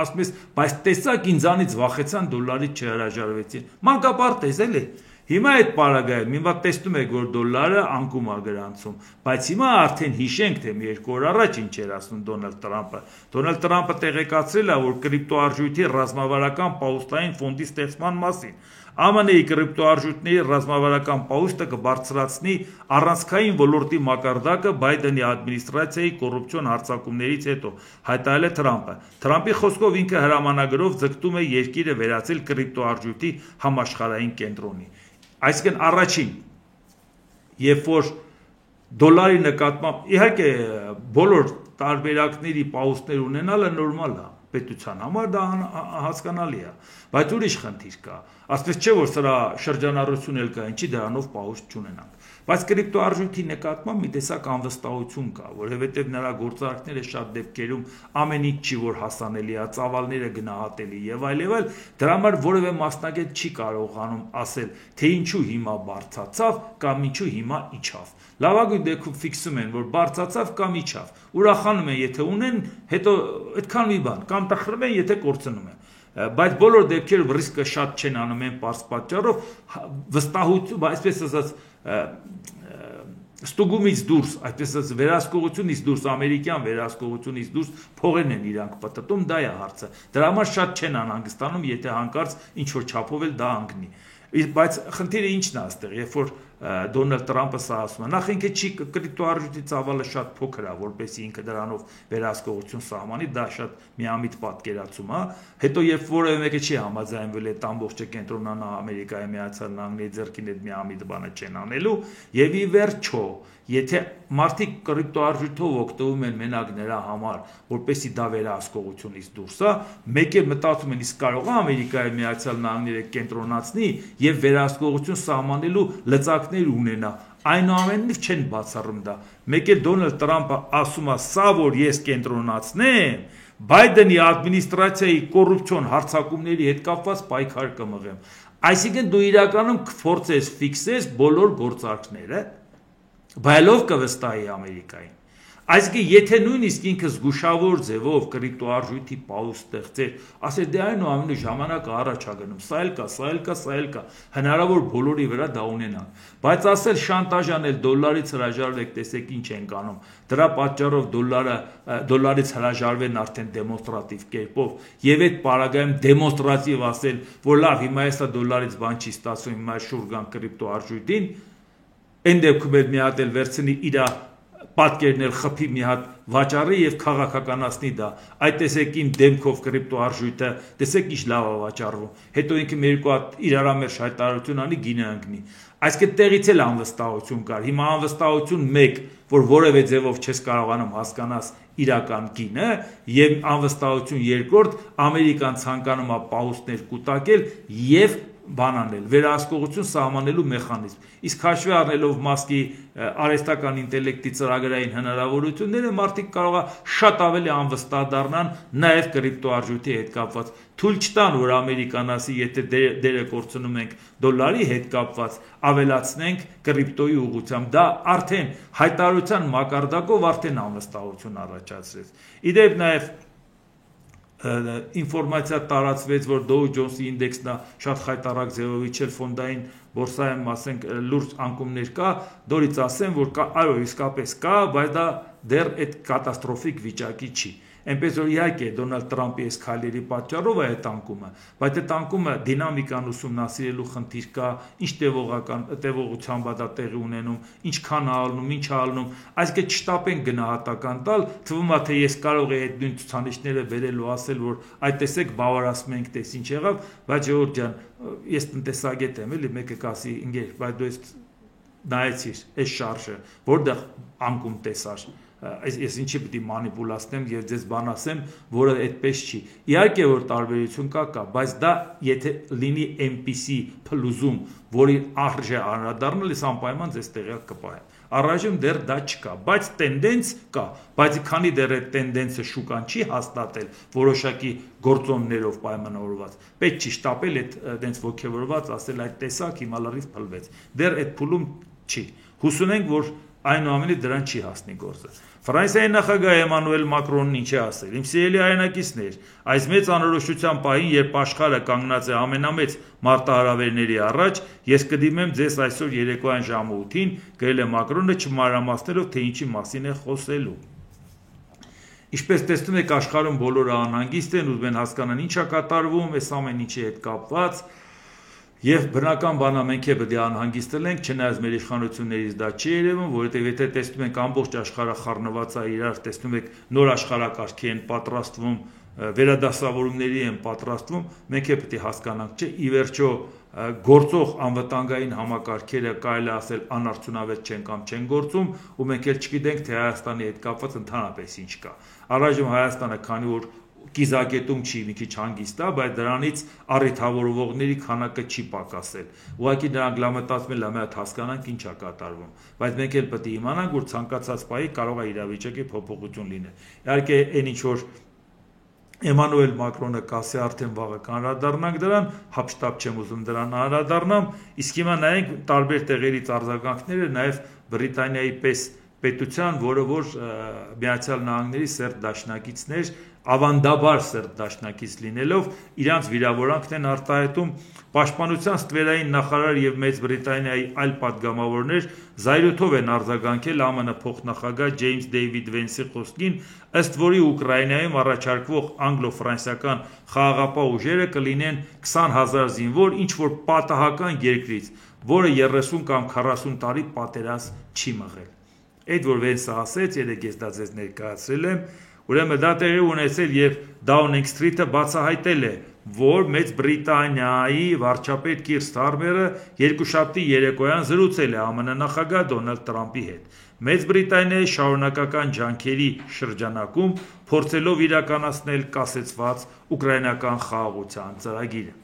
ասում ես, բայց տեսակ ինձանից վախեցան դոլարից չհրաժարվեցին։ Մանկապարտեզ էլի։ Հիմա այդ պարագայում, հիմա տեսնում եք, որ դոլարը անկում է գրանցում, բայց հիմա արդեն հիշենք, թե մի 2 օր առաջ ինչ էր ասում Դոնալդ Տրամփը։ Դոնալդ Տրամփը տեղեկացրել է, որ կրիպտոարժույթի ռազմավարական պահուստային ֆոնդի ստեղծման մասին։ ԱՄՆ-ի կրիպտոարժույթների ռազմավարական պահուստը կբարձրացնի առանցքային ոլորտի մակարդակը Բայդենի ադմինիստրացիայի կոռուպցիոն հարձակումներից հետո, հայտարարել է Տրամփը։ Տրամփի խոսքով ինքը հրամանագրով ձգտում է երկիրը վերածել կրիպտոարժույթի համաշխարհային կենտրոնի։ Այսինքն առաջին, երբ որ դոլարի նկատմամբ, իհարկե բոլոր տարբերակների պահուստներ ունենալը նորմալ է, պետության համար դա հասկանալի է, բայց ուրիշ խնդիր կա, ասես չէ, որ սրա շրջանառություն էլ կա, ինչի դրանով պահուստ չունենանք, բայց կրիպտոարժույթի նկատմամբ մի տեսակ անվստահություն կա, որովհետև նրա գործարքները շատ դեպքերում ամեն ինչ չի, որ հասանելի է, ծավալները գնահատելի եւ այլ, դրա համար որևէ մասնագետ չի կարողանում ասել, թե ինչու հիմա բարձրացավ կամ ինչու հիմա իջավ։ Լավագույն դեպքում ֆիքսում են, որ բարձրացավ կամ իջավ, ուրախանում են, եթե ունեն, հետո այդքան մի բան, կամ տխրում են, եթե կորցնում են, բայց բոլոր դեպքերում ռիսկը շատ չեն անում են պարզ պատճառով, վստահություն, այսպես ասած, ստուգումից դուրս, այսպես ասած, վերահսկողությունից դուրս, ամերիկյան վերահսկողությունից դուրս փողերն են իրանք պտտում, դա է հարցը։ Դրա համար շատ չեն անհանգստանում, եթե հանկարծ ինչ որ չափով էլ դա անկնի։ Բայց խնդիրը ինչն է այստեղ, երբ որ Դոնալդ Տրամփը սա ասում է, նախ ինքը չի կրիպտոարժույթի ծավալը շատ փոքր է, որպեսզի ինքը դրանով վերահսկողություն սահմանի, դա շատ միամիտ պատկերացում է, հետո երբ որևէ մեկը չի համաձայնվել այդ ամբողջը կենտրոնանա Ամերիկայի Միացյալ Նահանգների ձեռքին այդ միամիտ բանը չեն անելու, եւ ի վերջո, եթե մարդիկ կրիպտոարժույթով օգտվում են մենակ նրա համար, որպեսզի դա վերահսկողությունից դուրս է, մեկ էլ մտածում են, իսկ կարող է Ամերիկայի Միացյալ Նահանգները կենտրոնացնի եւ վերահսկողություն սահմանելու լծակներ ունենա, այնուամենայնիվ չեն բացառում դա։ Մեկ էլ Դոնալդ Տրամփը ասում է, սա որ ես կենտրոնացնեմ, Բայդենի ադմինիստրացիայի կոռուպցիոն հարձակումների հետ կապված պայքար կմղեմ։ Այսինքն դու իրականում կփորձես ֆիքսես բոլոր գործարքները, բայլով կվստահի Ամերիկային։ Այսինքն եթե նույնիսկ ինքը զգուշավոր ձևով կրիպտոարժույթի պահուստ ստեղծեր, ասեր դե այնուամենայնիվ ժամանակը առաջ է գնում, սա էլ կա, սա էլ կա, սա էլ կա, հնարավոր բոլորի վրա դա ունենան, բայց ասել շանտաժանել դոլարից հրաժարվեք, տեսեք ինչ ենք անում, դրա պատճառով դոլարից հրաժարվեն արդեն դեմոնստրատիվ կերպով եւ այդ պարագայում դեմոնստրատիվ ասել, որ լավ, հիմա էսա դոլարից բան չի ստացվում, հիմա շուր գան կրիպտոարժույթին, այն դեպքում էլ մի հատ էլ վերցնի իր պատկերներ խփի մի հատ վաճառի եւ քաղաքականացնի դա այդ տեսեք իմ դեմքով կրիպտո արժույթը տեսեք ինչ լավ է վաճառվում հետո ինքը մի երկու հատ իրարամերժ հայտարարություն անի գինը ընկնի այսինքն տեղից էլ անվստահություն կար հիմա անվստահություն 1 որ որևէ ձևով չես կարողանում հասկանաս իրական գինը եւ անվստահություն 2 ամերիկան ցանկանում է պահուստներ կուտակել եւ բանանել վերահսկողություն սահմանելու մեխանիզմ իսկ հաշվի առնելով Մասկի արհեստական ինտելեկտի ծրագրային հնարավորությունները մարդիկ կարող է շատ ավելի անվստահ դառնան նաև կրիպտոարժույթի հետ կապված թույլ չտան որ ամերիկան ասի եթե դերը կորցնում ենք դոլարի հետ կապված ավելացնենք կրիպտոյի ուղղությամբ դա արդեն հայտարարության մակարդակով արդեն անվստահություն առաջացրեց իդեպ նաև ինֆորմացիա տարածվեց, որ Dow Jones-ի ինդեքսն շատ խայտառակ ձևով իջել ֆոնդային բորսայում, ասենք, լուրջ անկումներ կա, դորից ասեմ, որ կա, այո, իսկապես կա, բայց դա դեռ այդ կատաստրոֆիկ վիճակի չի։ Այնպես որ իհարկե Դոնալդ Տրամպի այս քայլերի պատճառով է այդ անկումը, բայց այդ անկումը դինամիկան ուսումնասիրելու խնդիր կա, ինչ տևողությամբ է դա տեղի ունենում, ինչքան ալնում, ինչ ալնում, այսինքն չշտապեն գնահատական տալ, թվում է թե ես կարող եմ այդ նույն ցուցանիշները վերել ու ասել, որ այդ տեսեք բավարարում ենք, տես ինչ եղավ, բայց Ժողովուրդ ջան, ես տնտեսագետ եմ, էլի մեկը կասի, ինգեր, բայց դու ես նայեցիր, այս շարժը, որտեղ անկում տեսար ես ինչի պիտի մանիպուլացնեմ եւ ձեզ բան ասեմ, որը այդպես չի։ Իհարկե որ տարբերություն կա, բայց դա եթե լինի այնպիսի փլուզում, որի արժե անդրադառնալ, ես անպայման ձեզ տեղյակ կպահեմ։ Առայժմ դեռ դա չկա, բայց տենդենս կա, բայց քանի դեռ այդ տենդենսը շուկան չի հաստատել որոշակի գործոններով պայմանավորված, պետք չի շտապել այդ դենց ոգևորված ասել այդ տեսակ հիմա լրիվ փլվեց։ Դեռ այդ փուլում չի։ Հուսունենք, որ այնուամենայնիվ դրան չի հասնի գործը։ Ֆրանսիայի նախագահ Էմանուել Մակրոնն ինչ է ասել։ Իմ սիրելի հայրենակիցներ, այս մեծ անորոշության պահին, երբ աշխարհը կանգնած է ամենամեծ մարտահրավերների առաջ, ես կդիմեմ ձեզ այսօր երեկոյան ժամը 8-ին, գրել է Մակրոնը չմանրամասնելով, թե ինչի մասին է խոսելու։ Ինչպես տեսնում եք, աշխարհում բոլորը անհանգիստ են, ուզում են հասկանալ ինչ է կատարվում, այս ամեն ինչի հետ կապված Եվ բնական բանա մենք է պետք է անհանգստել ենք, չնայած մեր իշխանություններից դա չի երևում, որովհետև եթե տեսնում ենք ամբողջ աշխարհը խառնված է իրար, տեսնում եք նոր աշխարհակարգի են պատրաստվում, վերադասավորումների են պատրաստվում, մենք է պետք է հասկանանք, չէ, ի վերջո գործող անվտանգային համակարգերը կարելի ասել անարդյունավետ չեն կամ չեն գործում, ու մենք էլ չգիտենք, թե Հայաստանի հետ կապված ընդհանրապես ինչ կա։ Առայժմ Հայաստանը, քանի որ կիզակետում չի մի քիչ հանգիստ է, բայց դրանից առիթավորվողների քանակը չի պակասել։ Ուղղակի նրանք լամտացում են լամետ հասկանանք ինչ է կատարվում, բայց մենք էլ պետք է իմանանք, որ ցանկացած պահի կարող է իրավիճակի փոփոխություն լինել։ Իհարկե, այն ինչ որ Էմանուել Մակրոնը կասի արդեն վաղը կանրադառնանք դրան, հապշտապ չեմ ուզում դրան անդրադառնամ, իսկ հիմա նայենք տարբեր տեղերից արձագանքները, նաև Բրիտանիայի պես պետության, որը որ Միացյալ Նահանգների սերտ դաշնակիցներ ավանդաբար սերտ դաշնակից լինելով իրանց վիրավորանքն են արտահայտում պաշտպանության ստվերային նախարար եւ Մեծ Բրիտանիայի այլ պատգամավորներ զայրույթով են արձագանքել ԱՄՆ փոխնախագահ Ջեյմս Դեյվիդ Վենսի խոսքին, ըստ որի Ուկրաինայում առաջարկվող անգլո-ֆրանսիական խաղաղապահ ուժերը կլինեն 20,000 զինվոր, ինչ որ պատահական երկրից, որը 30 կամ 40 տարի պատերազմ չի մղել։ Այդ որ Վենսը ասեց, երեք ես դա ձեզ ներկայացրել եմ, ուրեմն դա տեղի ունեցել եւ Downing Street-ը բացահայտել է, որ Մեծ Բրիտանիայի վարչապետ Կիր Ստարմերը երկուշաբթի երեկոյան զրուցել է ԱՄՆ նախագահ Դոնալդ Տրամպի հետ։ Մեծ Բրիտանիայի շարունակական ջանքերի շրջանակում փորձելով իրականացնել կասեցված ուկրաինական խաղաղության ծրագիրը։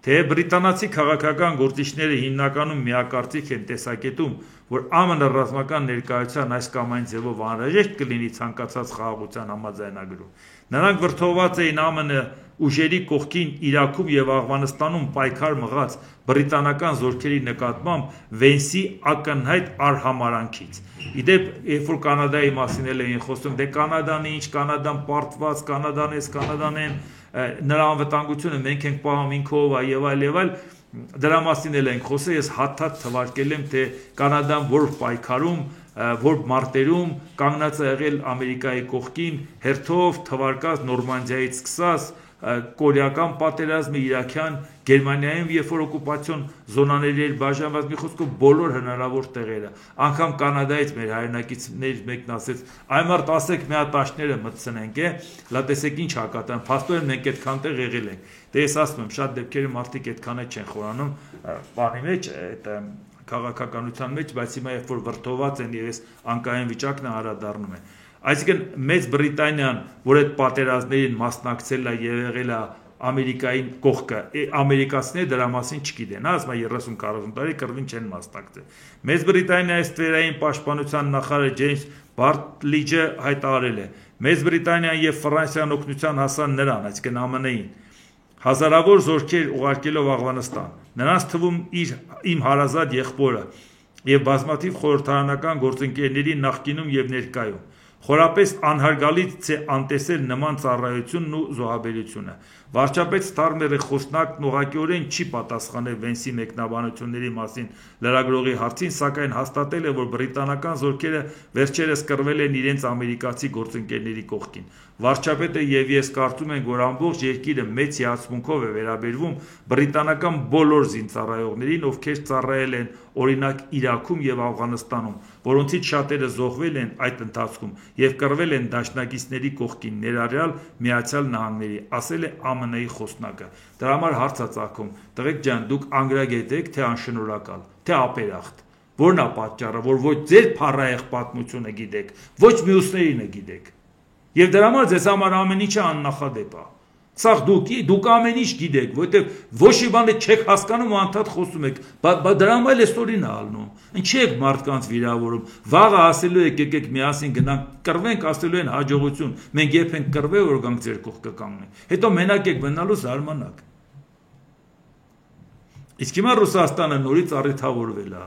Թե բրիտանացի քաղաքական գործիչները հիմնականում միակարծիք են տեսակետում, որ ԱՄՆ ռազմական ներկայության այս կամ այն ձևով անհրաժեշտ կլինի ցանկացած խաղաղության համաձայնագրում։ Նրանք վրդովված էին ԱՄՆ ուժերի կողքին Իրաքում եւ Աֆղանստանում պայքար մղած բրիտանական զորքերի նկատմամբ Վենսի ակնհայտ արհամարանքից։ Իդեպ, երբ որ Կանադայի մասին էին խոսում, դե Կանադան ինչ, Կանադան պարտված, Կանադան են, նրա անվտանգությունը մենք ենք պահում ինքով եւ այլ, դրա մասին էլ ենք խոսել, ես հաթաթ թվարկել եմ, թե Կանադան որ պայքարում, որ մարտերում կանգնած է եղել Ամերիկայի կողքին, հերթով թվարկած Նորմանդիայից սկսած կորեական պատերազմը, իրաքյան, Գերմանիայում, երբ որ օկուպացիոն զոնաների էր բաժանված, մի խոսքով բոլոր հնարավոր տեղերը, անգամ Կանադայից մեր հայրենակիցներից մեկն ասեց, այ մարդ ասեք մի հատ աշները մտցնենք, լա տեսեք ինչ հակատան, փաստորեն մենք այդքան տեղ եղել ենք։ Դե ես ասում եմ, շատ դեպքերում մարդիկ այդքան չեն խորանում բանի մեջ, այդ քաղաքականության մեջ, բայց հիմա երբ որ վրդոված են եւ այս անկայուն վիճակն անդրադառնում են։ Այսինքն Մեծ Բրիտանիան, որ այդ պատերազմներին մասնակցել է եւ եղել է Ամերիկային կողքը, ամերիկացիները դրա մասին չգիտեն, ասում է 30-40 տարի կռվին չեն մասնակցել։ Մեծ Բրիտանիայի ստվերային պաշտպանության նախարար Ջեյմս Բարտլիջը հայտարարել է. Մեծ Բրիտանիան եւ Ֆրանսիան օգնության հասան նրան, այսինքն ԱՄՆ-ին, հազարավոր զորքեր ուղարկելով Աֆղանստան։ Նրանց թվում իմ հարազատ եղբորը եւ բազմաթիվ խորհրդարանական գործընկերների նախկինում եւ ներկայում։ Խորապես անհարգալից է անտեսել նման ծառայությունն ու զոհաբերությունը։ Վարչապետ Ստարմերը խոսնակն ուղղակիորեն չի պատասխանել Վենսի մեկնաբանությունների մասին լրագրողի հարցին, սակայն հաստատել է, որ բրիտանական զորքերը վերջերս կռվել են իրենց ամերիկացի գործընկերների կողքին։ Վարչապետը եւ ես կարծում ենք, որ ամբողջ երկիրը մեծ հիացմունքով է վերաբերվում բրիտանական բոլոր զինծառայողներին, ովքեր ծառայել են օրինակ Իրաքում եւ Աֆղանստանում, որոնցից շատերը զոհվել են այդ ընթացքում եւ կռվել են դաշնակիցների կողքին, ներառյալ Միացյալ Նահանգների, ասել է ԱՄՆ-ի խոսնակը։ Դրա համար հարց է ծագում. տղեկ ջան, դուք անգրագետ եք, թե անշնորհակալ, թե ապերախտ։ Որն է պատճառը, որ ոչ ձեր փառահեղ պատմությունը գիտեք, ոչ մյուսներինը գիտեք։ Եվ դրա համար ձեզ համար ամեն ինչը աննախադեպ է։ Սաղ դուք ամեն ինչ գիտեք, որովհետև ոչ մի բան չեք հասկանում ու անդադ խոսում եք, դրա համար էլ էստորին է ալնում։ Ինչի եք մարդկանց վիրավորում։ Վաղը ասելու եք եկեք միասին գնանք կռվենք, ասելու են հաջողություն։ Մենք երբ ենք կռվել, որ գանք ձեր կողքը կանգնենք։ Հետո մենակ եք մնալու զարմանակ։ Իսկ հիմա Ռուսաստանը նորից առիթավորվել է։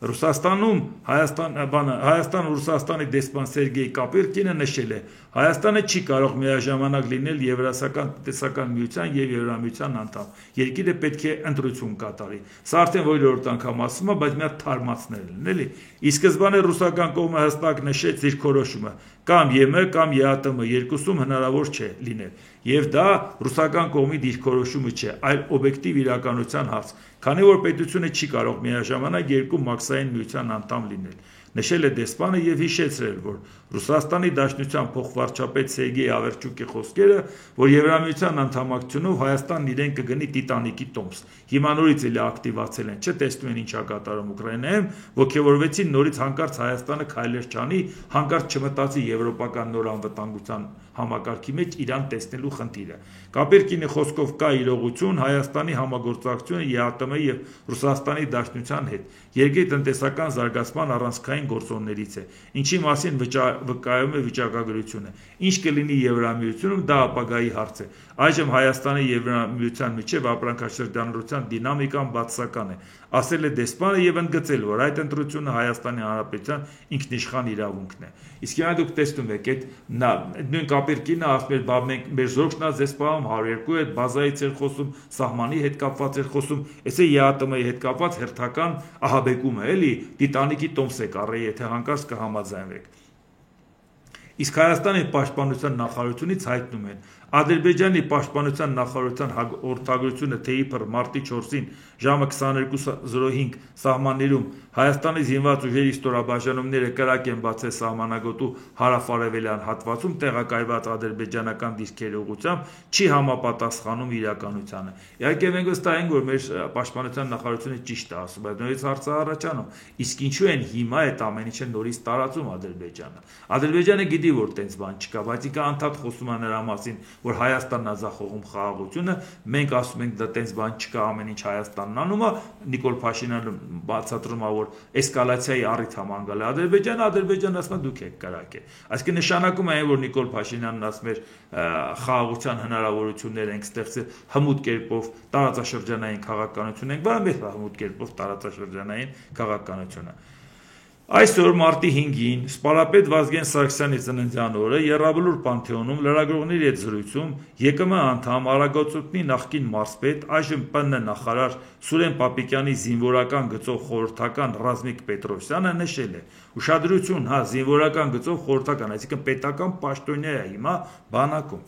Ռուսաստանում Հայաստան Ռուսաստանի դեսպան Սերգեյ Կապիրկինը նշել է. Հայաստանը չի կարող միաժամանակ լինել Եվրասիական տնտեսական միության եւ Եվրամիության անդամ։ Երկիրը պետք է ընտրություն կատարի։ Սա արդեն որորդ անգամ ասում է, բայց մի հատ թարմացնել են, էլի։ Ի սկզբանե ռուսական կողմը հստակ նշեց դիրքորոշումը, կամ ԵՄ կամ ԵԱՏՄ երկուսում հնարավոր չէ լինել։ Եվ դա ռուսական կողմի դիրքորոշումը չէ, այլ օբյեկտիվ իրականության հարց, քանի որ պետությունը չի կարող միաժամանակ երկու մաքսային միության անդամ լինել։ Նշել է դեսպանը եւ հիշեցրել, որ Ռուսաստանի Դաշնության փոխվարչապետ Սերգեյ Ավերչուկի խոսքերը, որ Եվրամիության անդամակցությունով Հայաստանն իրեն կգնի Տիտանիկի տոմս։ Հիմա նորից էլ ակտիվացել են, չտեսնում են ինչա կատարում Ուկրաինայում, ոգևորվեցին նորից հանկարծ Հայաստանը քայլեր չանի, հանկարծ չմտածի եվրոպական նոր անվտանգության համակարգի մեջ Իրան տեսնելու խնդիրը։ Կապիրկինի խոսքով կա իրողություն Հայաստանի համագործակցությունը ԵԱՏՄ եւ Ռուսաստանի Դաշնության հետ։ Երկրի տնտեսական զարգացման առանցքային գործոններից է, ինչի մասին վկայում է վիճակագրությունը։ Ինչ կլինի Եվրամիությունում, դա ապագայի հարց է։ Այժմ Հայաստանի եւ Եվրամիության միջև ապրանքաշրջանառության դինամիկան բացասական է, ասել է դեսպանը եւ ընդգծել, որ այդ ընտրությունը Հայաստանի Հանրապետության ինքնիշխան իրավունքն է։ Իսկ հիմա դուք տեսնում եք, այդ նույն Կապիրկինը ասում էր, բա մենք մեր զորքն է ձեզ պահում 102 հետ բազայից էր խոսում, սահմանի հետ կապված էր խոսում, էսե ԵԱՏՄ-ի հետ կապված հերթական ահաբեկում է, էլի, Տիտանիկի տոմս եք առել, եթե հանկարծ կհամաձայնվեք։ Իսկ Հայաստանի պաշտպանության նախարարությունից հայտնում են, Ադրբեջանի պաշտպանության նախարարության հաղորդագրությունը թե իբր մարտի 4-ին ժամը 22:05 սահմաններում Հայաստանի զինված ուժերի ստորաբաժանումները կրակ են բացել սահմանագոտու հարավարևելյան հատվածում տեղակայված ադրբեջանական դիրքերի ուղղությամբ չի համապատասխանում իրականությանը։ Իհարկե մենք վստահ ենք, որ մեր պաշտպանության նախարարությունը ճիշտ է ասում, բայց նորից հարցը առաջանում, իսկ ինչու են հիմա այդ ամեն ինչը նորից տարածում Ադրբեջանը։ Ադրբեջանը գիտի, որ տենց բան չկա, բայց ինքը անդադ խոսում է նրա մասին, որ Հայաստանն է զախողում խաղաղությունը, մենք ասում ենք դա տենց բան չկա, ամեն ինչ Հայաստանն անում է, Նիկոլ Փաշինյանը բացատրում է, որ էսկալացիայի առիթ է ման գալ Ադրբեջանը ասում է դուք եք կրակել։ Այսինքն նշանակում է, որ Նիկոլ Փաշինյանն ասում էր խաղաղության հնարավորություններ ենք ստեղծել հմուտ կերպով տարածաշրջանային քաղաքականություն ենք, բայց մեր հմուտ կերպով տարածաշրջանային քաղաքականությունը։ Այսօր մարտի 5-ին սպարապետ Վազգեն Սարգսյանի ծննդյան օրը Եռաբլուր Պանթեոնում լրագրողների հետ զրույցում ԵԿՄ անդամ Արագածոտնի նախկին մարզպետ, այժմ ՊՆ նախարար Սուրեն Պապիկյանի զինվորական գծով խորհրդական Ռազմիկ Պետրոսյանը նշել է. ուշադրություն, զինվորական գծով խորհրդական, այսինքն պետական պաշտոնյա է հիմա բանակում։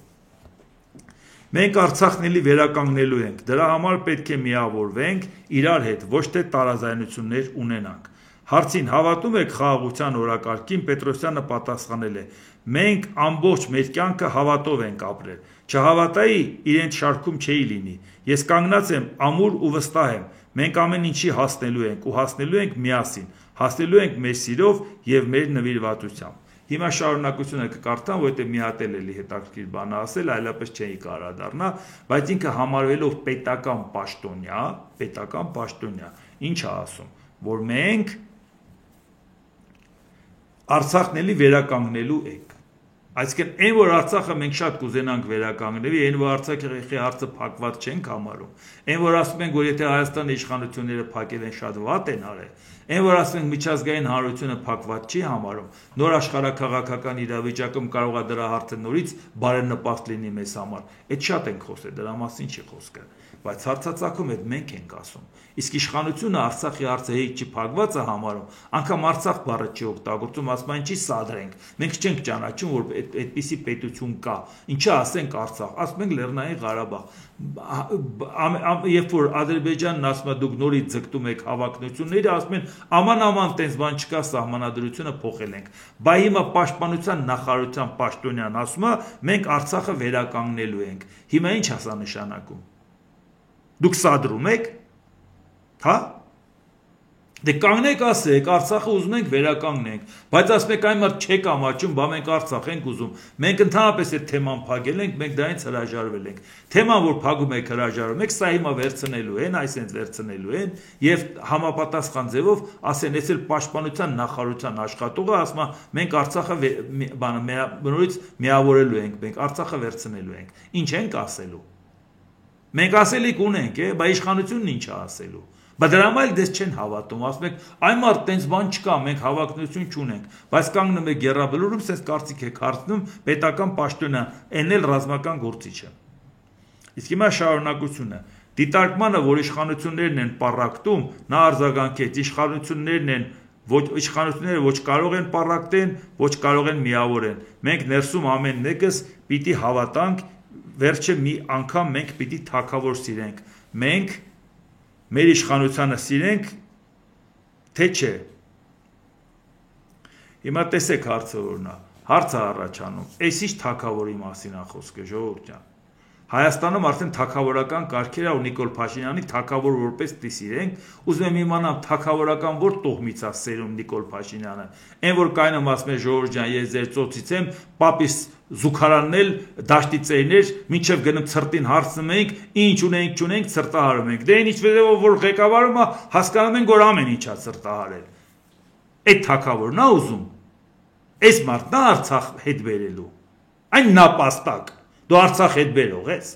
Մենք Արցախն էլի վերականգնելու ենք, դրա համար պետք է միավորվենք իրար հետ, ոչ թե տարաձայնություններ ունենանք։ Հարցին հավատում եք խաղաղության օրակարգին, Պետրոսյանը պատասխանել է. մենք ամբողջ մեր կյանքը հավատով ենք ապրել, չհավատայի իրենց շարքում չէի լինի, ես կանգնած եմ ամուր ու վստահ եմ, մենք ամեն ինչի հասնելու ենք ու հասնելու ենք միասին, հասնելու ենք մեր սիրով և մեր նվիրվածությամբ։ Հիմա շարունակությունը կկարդամ, որովհետև մի հատ էլի հետաքրքիր բան ասել, այլապես չէի կարող դառնա, բայց ինքը համարվելով պետական պաշտոնյա, ինչ է ասում, որ մենք Արցախն էլի վերականգնելու ենք։ Այսինքն, այն որ Արցախը մենք շատ կուզենանք վերականգնելի, այն որ Արցախի հարցը փակված չենք համարում, այն որ ասում ենք, որ եթե Հայաստանի իշխանությունները փակել են, շատ վատ են արել, այն որ ասում ենք միջազգային հանրությունը փակված չի համարում, նոր աշխարհաքաղաքական իրավիճակում կարող է դրա հարցը նորից բարենպաստ լինի մեզ համար, այդ շատ ենք խոսել, դրա մասին չի խոսքը, բայց հարցածագում այդ մենք ենք ասում, իսկ իշխանությունը Արցախի հարցը հեչ չփակված է համարում, անգամ Արցախ բառը չի օգտագործում, ասում են ինչի սադրենք, մենք չենք ճանաչում, որ այդպիսի պետություն կա, ինչի ասենք Արցախ, ասում ենք Լեռնային Ղարաբաղ, երբ որ Ադրբեջանն ասում է դուք նորից ձգտում եք հավակնությունները, ասում են աման տենց բան չկա, սահմանադրությունը փոխել ենք, բայց հիմա պաշտպանության նախարարության պաշտոնյան ասում է մենք Արցախը վերականգնելու ենք, հիմա ինչ է սա նշանակում, դուք սադրում եք, հա? Դե կանգնեք ասեք, Արցախը ուզում ենք վերականգնենք, բայց ասում եք այն մարդ չեք ամաչում, բա մենք Արցախ ենք ուզում, մենք ընդհանրապես այդ թեման փակել ենք, մենք դրանից հրաժարվել ենք, թեման որ փակում եք հրաժարվում եք, սա հիմա վերցնելու են, այսինքն վերցնելու են եւ համապատասխան ձևով ասեն, ես էլ պաշտպանության նախարարության աշխատողը ասում է, մենք Արցախը նորից միավորելու ենք, մենք Արցախը վերցնելու ենք, ինչ ենք ասելու, մենք ասելիք ունենք, բայց իշխանությունն ինչ է ասելու, բայց դրա համար դες չեն հավատում, ասում եք, այն մարդ տենց բան չկա, մենք հավակնություն չունենք, բայց կանգնում եք գերաբլուրում, սենց կարծիք եք հարցնում պետական պաշտոնյան, այն էլ ռազմական գործիչը։ Իսկ հիմա շարունակությունը, դիտարկմանը, որ իշխանություններն են պառակտում, նա արձագանքեց, իշխանությունները ոչ կարող են պառակտեն, ոչ կարող են միավորեն, մենք ներսում ամեն մեկս պիտի հավատանք, վերջը մի անգամ մենք պիտի թագավոր սիրենք, մենք մեր իշխանությանը սիրենք, թե չէ։ Հիմա տեսեք հարցը որն է, հարցը առաջանում, այս ինչ թագավորի մասին է խոսքը, ժողովուրդ ջան։ Հայաստանում արդեն թագավորական կարգեր ու Նիկոլ Փաշինյանի թագավոր որպես դիսիրենք, ուզում եմ իմանամ թագավորական որ տոհմից է սերում Նիկոլ Փաշինյանը։ Այն որ կայնում ասում է ժողովուրդ ջան, ես ձեր ծոցից եմ, պապիս զուգարանն էլ դաշտի ծերներ, մինչև գնում ցրտին հարցնում ենք, ինչ ունենք, չունենք, ցրտահարում ենք։ Դե ինչ վերևով որ ղեկավարում է, հասկանում ենք, որ ամեն ինչ է ցրտահարել։ Այդ թագավորն է ուզում։ Այս մարդն է Արցախ հետ բերելու։ Այն նապաստակ։ Դու Արցախ հետ բերող ես։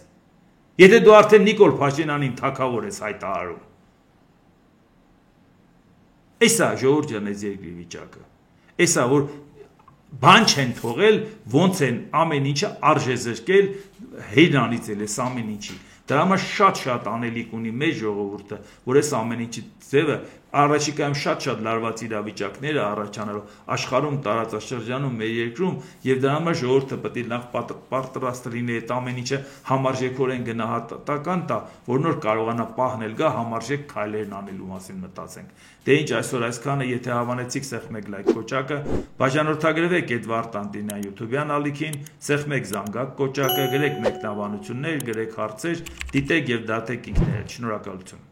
Եթե դու արդեն Նիկոլ Փաշինյանին թագավոր ես հայտարարում։ Էսա ժողովուրդ ջան այս երկրի վիճակը։ Էսա որ բան չեն թողել, ոնց են ամեն ինչը արժեզրկել, հերանիցել էս ամեն ինչի։ Դրա համար շատ անելիք ունի մեր ժողովուրդը, որ այս ամեն ինչի ձևը առաջիկայում շատ լարված իրավիճակներ է առաջանալու աշխարհում, տարածաշրջանում, մեր երկրում, եւ դրա համար ժողովուրդը պետք է լավ պատրաստ լինի այդ ամեն ինչը համարժեքորեն գնահատական տա, որ նոր կարողանա պահնել գա համարժեք քայլերն անելու մասին մտածենք։ Դե ինչ այսօր այսքանը, եթե հավանեցիք, սեղմեք լայք կոճակը, բաժանորդագրվեք Էդվարդ Տանտինյան YouTube-յան ալիքին, սեղմեք զանգակ կոճակը, գրեք մեկնաբանություններ, գրեք հարցեր, դիտեք եւ դատեք ինքներդ։ Շնորհակալություն։